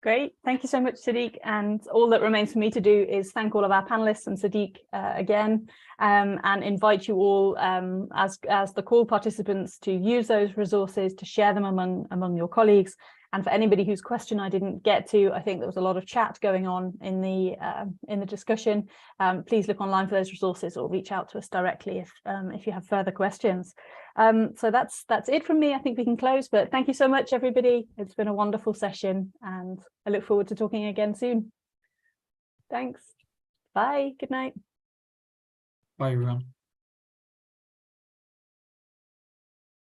Great. Thank you so much, Sadiq. And all that remains for me to do is thank all of our panelists and Sadiq again, and invite you all as the call participants to use those resources, to share them among your colleagues. And for anybody whose question I didn't get to, I think there was a lot of chat going on in the discussion. Please look online for those resources or reach out to us directly if you have further questions. So that's it from me. I think we can close, but thank you so much, everybody. It's been a wonderful session, and I look forward to talking again soon. Thanks. Bye. Good night. Bye, everyone.